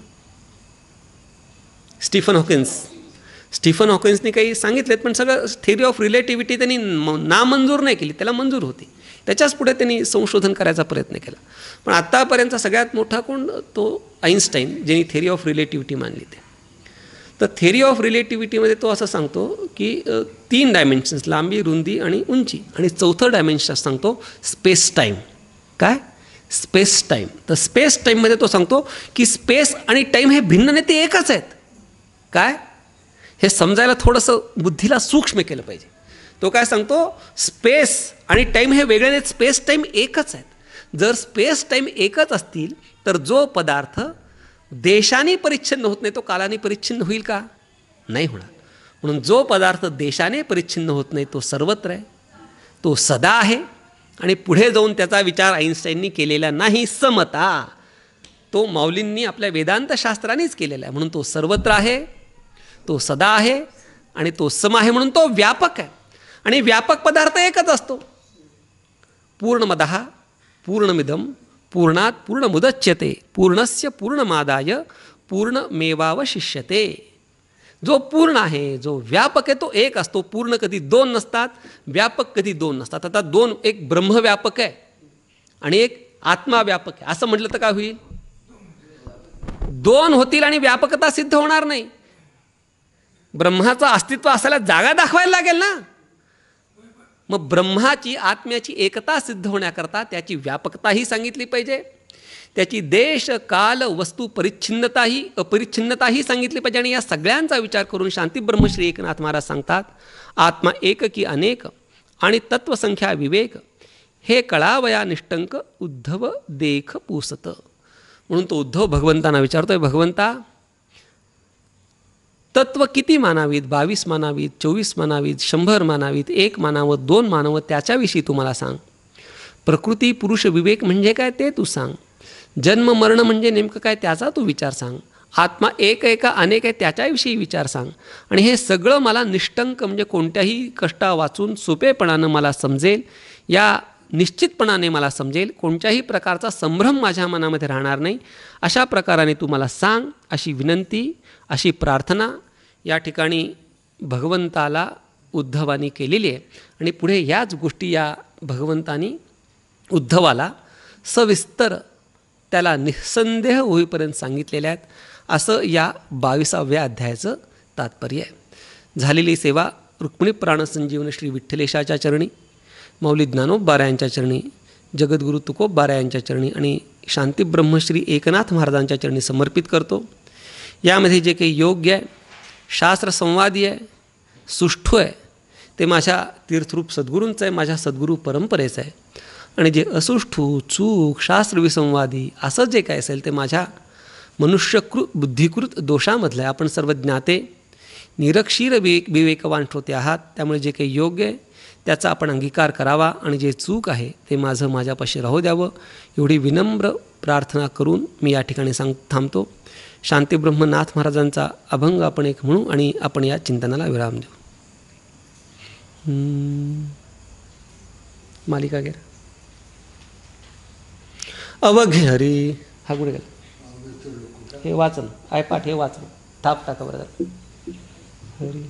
Speaker 1: स्टीफन हॉकिन्सनी काही सांगितलेत, पण सगळं थेरी ऑफ रिलेटिव्हिटी त्यांनी नामंजूर नाही केली, त्याला मंजूर होती. त्याच्याच पुढे त्यांनी संशोधन करायचा प्रयत्न केला. पण आत्तापर्यंतचा सगळ्यात मोठा कोण, तो आईन्स्टाईन, ज्यांनी थेरी ऑफ रिलेटिव्हिटी मानली ते. तर थेरी ऑफ रिलेटिव्हिटीमध्ये तो असं सांगतो की 3 डायमेन्शन्स, लांबी, रुंदी आणि उंची, आणि चौथं डायमेन्शन सांगतो स्पेस टाईम. काय? Space time. तर स्पेस टाईममध्ये तो सांगतो की स्पेस आणि टाईम हे भिन्न नाही, ते एकच आहेत. काय? हे समजायला थोडंसं बुद्धीला सूक्ष्म केलं पाहिजे. तो काय सांगतो, स्पेस आणि टाईम हे वेगळे नाहीत, स्पेस टाईम एकच आहेत. जर स्पेस टाईम एकच असतील तर जो पदार्थ देशाने परिच्छिन्न होत नाही तो कालाने परिच्छिन्न होईल का? नाही होणार. म्हणून जो पदार्थ देशाने परिच्छिन्न होत नाही तो सर्वत्र आहे, तो सदा आहे. आणि पुढे जाऊन त्याचा विचार आईन्स्टाईननी केलेला नाही, समता, तो माऊलींनी आपल्या वेदांत शास्त्रानेच केलेला आहे. म्हणून तो सर्वत्र आहे, तो सदा आहे आणि तो सम आहे. म्हणून तो व्यापक आहे. आणि व्यापक पदार्थ एकच असतो. पूर्णमदः पूर्णमिदं पूर्णात पूर्णमुदच्यते पूर्णस्य पूर्णमादाय पूर्णमेवावशिष्यते. जो पूर्ण आहे, जो व्यापक आहे, तो एक असतो. पूर्ण कधी 2 नसतात, व्यापक कधी 2 नसतात. आता 2, एक ब्रह्मव्यापक आहे आणि एक आत्माव्यापक आहे असं म्हटलं तर काय होईल? 2 होतील आणि व्यापकता सिद्ध होणार नाही. ब्रह्माचं अस्तित्व असायला जागा दाखवायला लागेल ना. मग ब्रह्माची, आत्म्याची एकता सिद्ध होण्याकरता त्याची व्यापकताही सांगितली पाहिजे, त्याची देश काल वस्तू परिच्छिन्नताही अपरिच्छिन्नताही सांगितली पाहिजे. आणि या सगळ्यांचा विचार करून शांतीब्रह्म श्री एकनाथ महाराज सांगतात, आत्मा एक की अनेक आणि तत्वसंख्या विवेक हे कळावया निष्टंक उद्धव देख पुसत. म्हणून तो उद्धव भगवंतांना विचारतोय, भगवंता तत्व किती मानावीत? 22 मानावीत, 24 मानावीत, 100 मानावीत, 1 मानावं, 2 मानावं, त्याच्याविषयी तू मला सांग. प्रकृती पुरुष विवेक म्हणजे काय ते तू सांग. जन्म मरण म्हणजे नेमकं काय त्याचा तू विचार सांग. आत्मा एक आहे का अनेक आहे त्याच्याविषयी विचार सांग. आणि हे सगळं मला निष्टंक म्हणजे कोणत्याही कष्टा वाचून सोपेपणानं मला समजेल, या निश्चितपणाने मला समजेल, कोणत्याही प्रकारचा संभ्रम माझ्या मनामध्ये राहणार नाही, अशा प्रकाराने तू मला सांग, अशी विनंती, अशी प्रार्थना या ठिकाणी भगवंताला उद्धवानी केलेली आहे. आणि पुढे याच गोष्टी या भगवंतानी उद्धवाला सविस्तर त्याला निसंदेह होईपर्यंत सांगितलेल्या आहेत. असं या 22व्या अध्यायाचं तात्पर्य आहे. झालेली सेवा रुक्मिणी प्राणसंजीवन श्री विठ्ठलेशाच्या चरणी, माऊली ज्ञानोबा यांच्या चरणी, जगद्गुरू तुकोबा यांच्या चरणी आणि शांतीब्रह्मश्री एकनाथ महाराजांच्या चरणी समर्पित करतो. यामध्ये जे काही योग्य आहे, शास्त्रसंवादी आहे, सुष्ठू आहे, ते माझ्या तीर्थरूप सद्गुरूंचं आहे, माझ्या सद्गुरू परंपरेचं आहे. आणि जे असुष्ठू, चूक, शास्त्रविसंवादी असं जे काय असेल ते माझ्या मनुष्यकृत बुद्धिकृत दोषामधलं आहे. आपण सर्व ज्ञाते, निरक्षीर विवेकवान श्रोते आहात, त्यामुळे जे काही योग्य आहे त्याचा आपण अंगीकार करावा आणि जे चूक आहे ते माझं माझ्यापाशी राहू द्यावं, एवढी विनम्र प्रार्थना करून मी या ठिकाणी थांबतो. शांतीब्रह्मनाथ महाराजांचा अभंग आपण एक म्हणू आणि आपण या चिंतनाला विराम देऊ. मालिका गेला. अवघे हरी हा कुठे गेला हे वाचन आयपाठ हे वाचन थाप टाका बरं हरी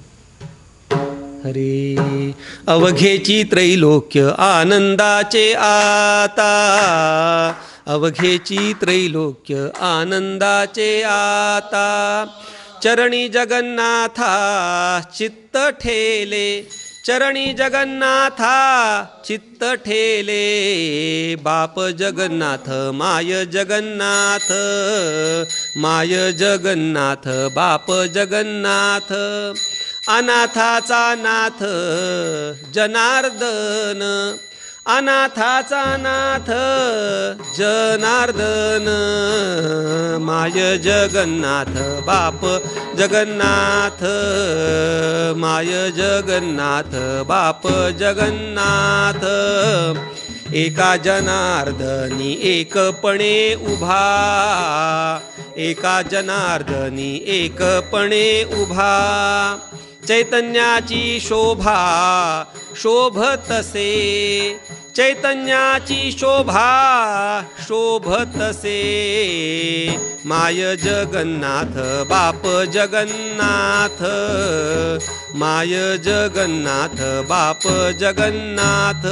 Speaker 1: हरी अवघेची त्रैलोक्य आनंदाचे आता अवघेची त्रैलोक्य आनंदाचे आता चरणी जगन्नाथा चित्त ठेले चरणी जगन्नाथा चित्त ठेले बाप जगन्नाथ माय जगन्नाथ माय जगन्नाथ बाप जगन्नाथ अनाथाचा नाथ जनार्दन अनाथाचा नाथ जनार्दन माय जगन्नाथ बाप जगन्नाथ माय जगन्नाथ बाप जगन्नाथ एका जनार्दनी एकपणे उभा एका जनार्दनी एकपणे उभा चैतन्याची शोभा शोभतसे चैतन्याची शोभा शोभतसे माय जगन्नाथ बाप जगन्नाथ माय जगन्नाथ बाप जगन्नाथ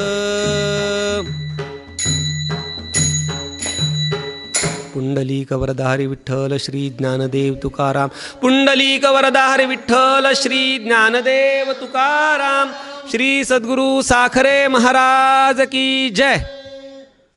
Speaker 1: पुंडलिक वरदाहरी विठ्ठल श्री ज्ञानदेव तुकाराम पुंडलिक वरदाहरी विठ्ठल श्री ज्ञानदेव तुकाराम श्री सद्गुरु साखरे महाराज की जय।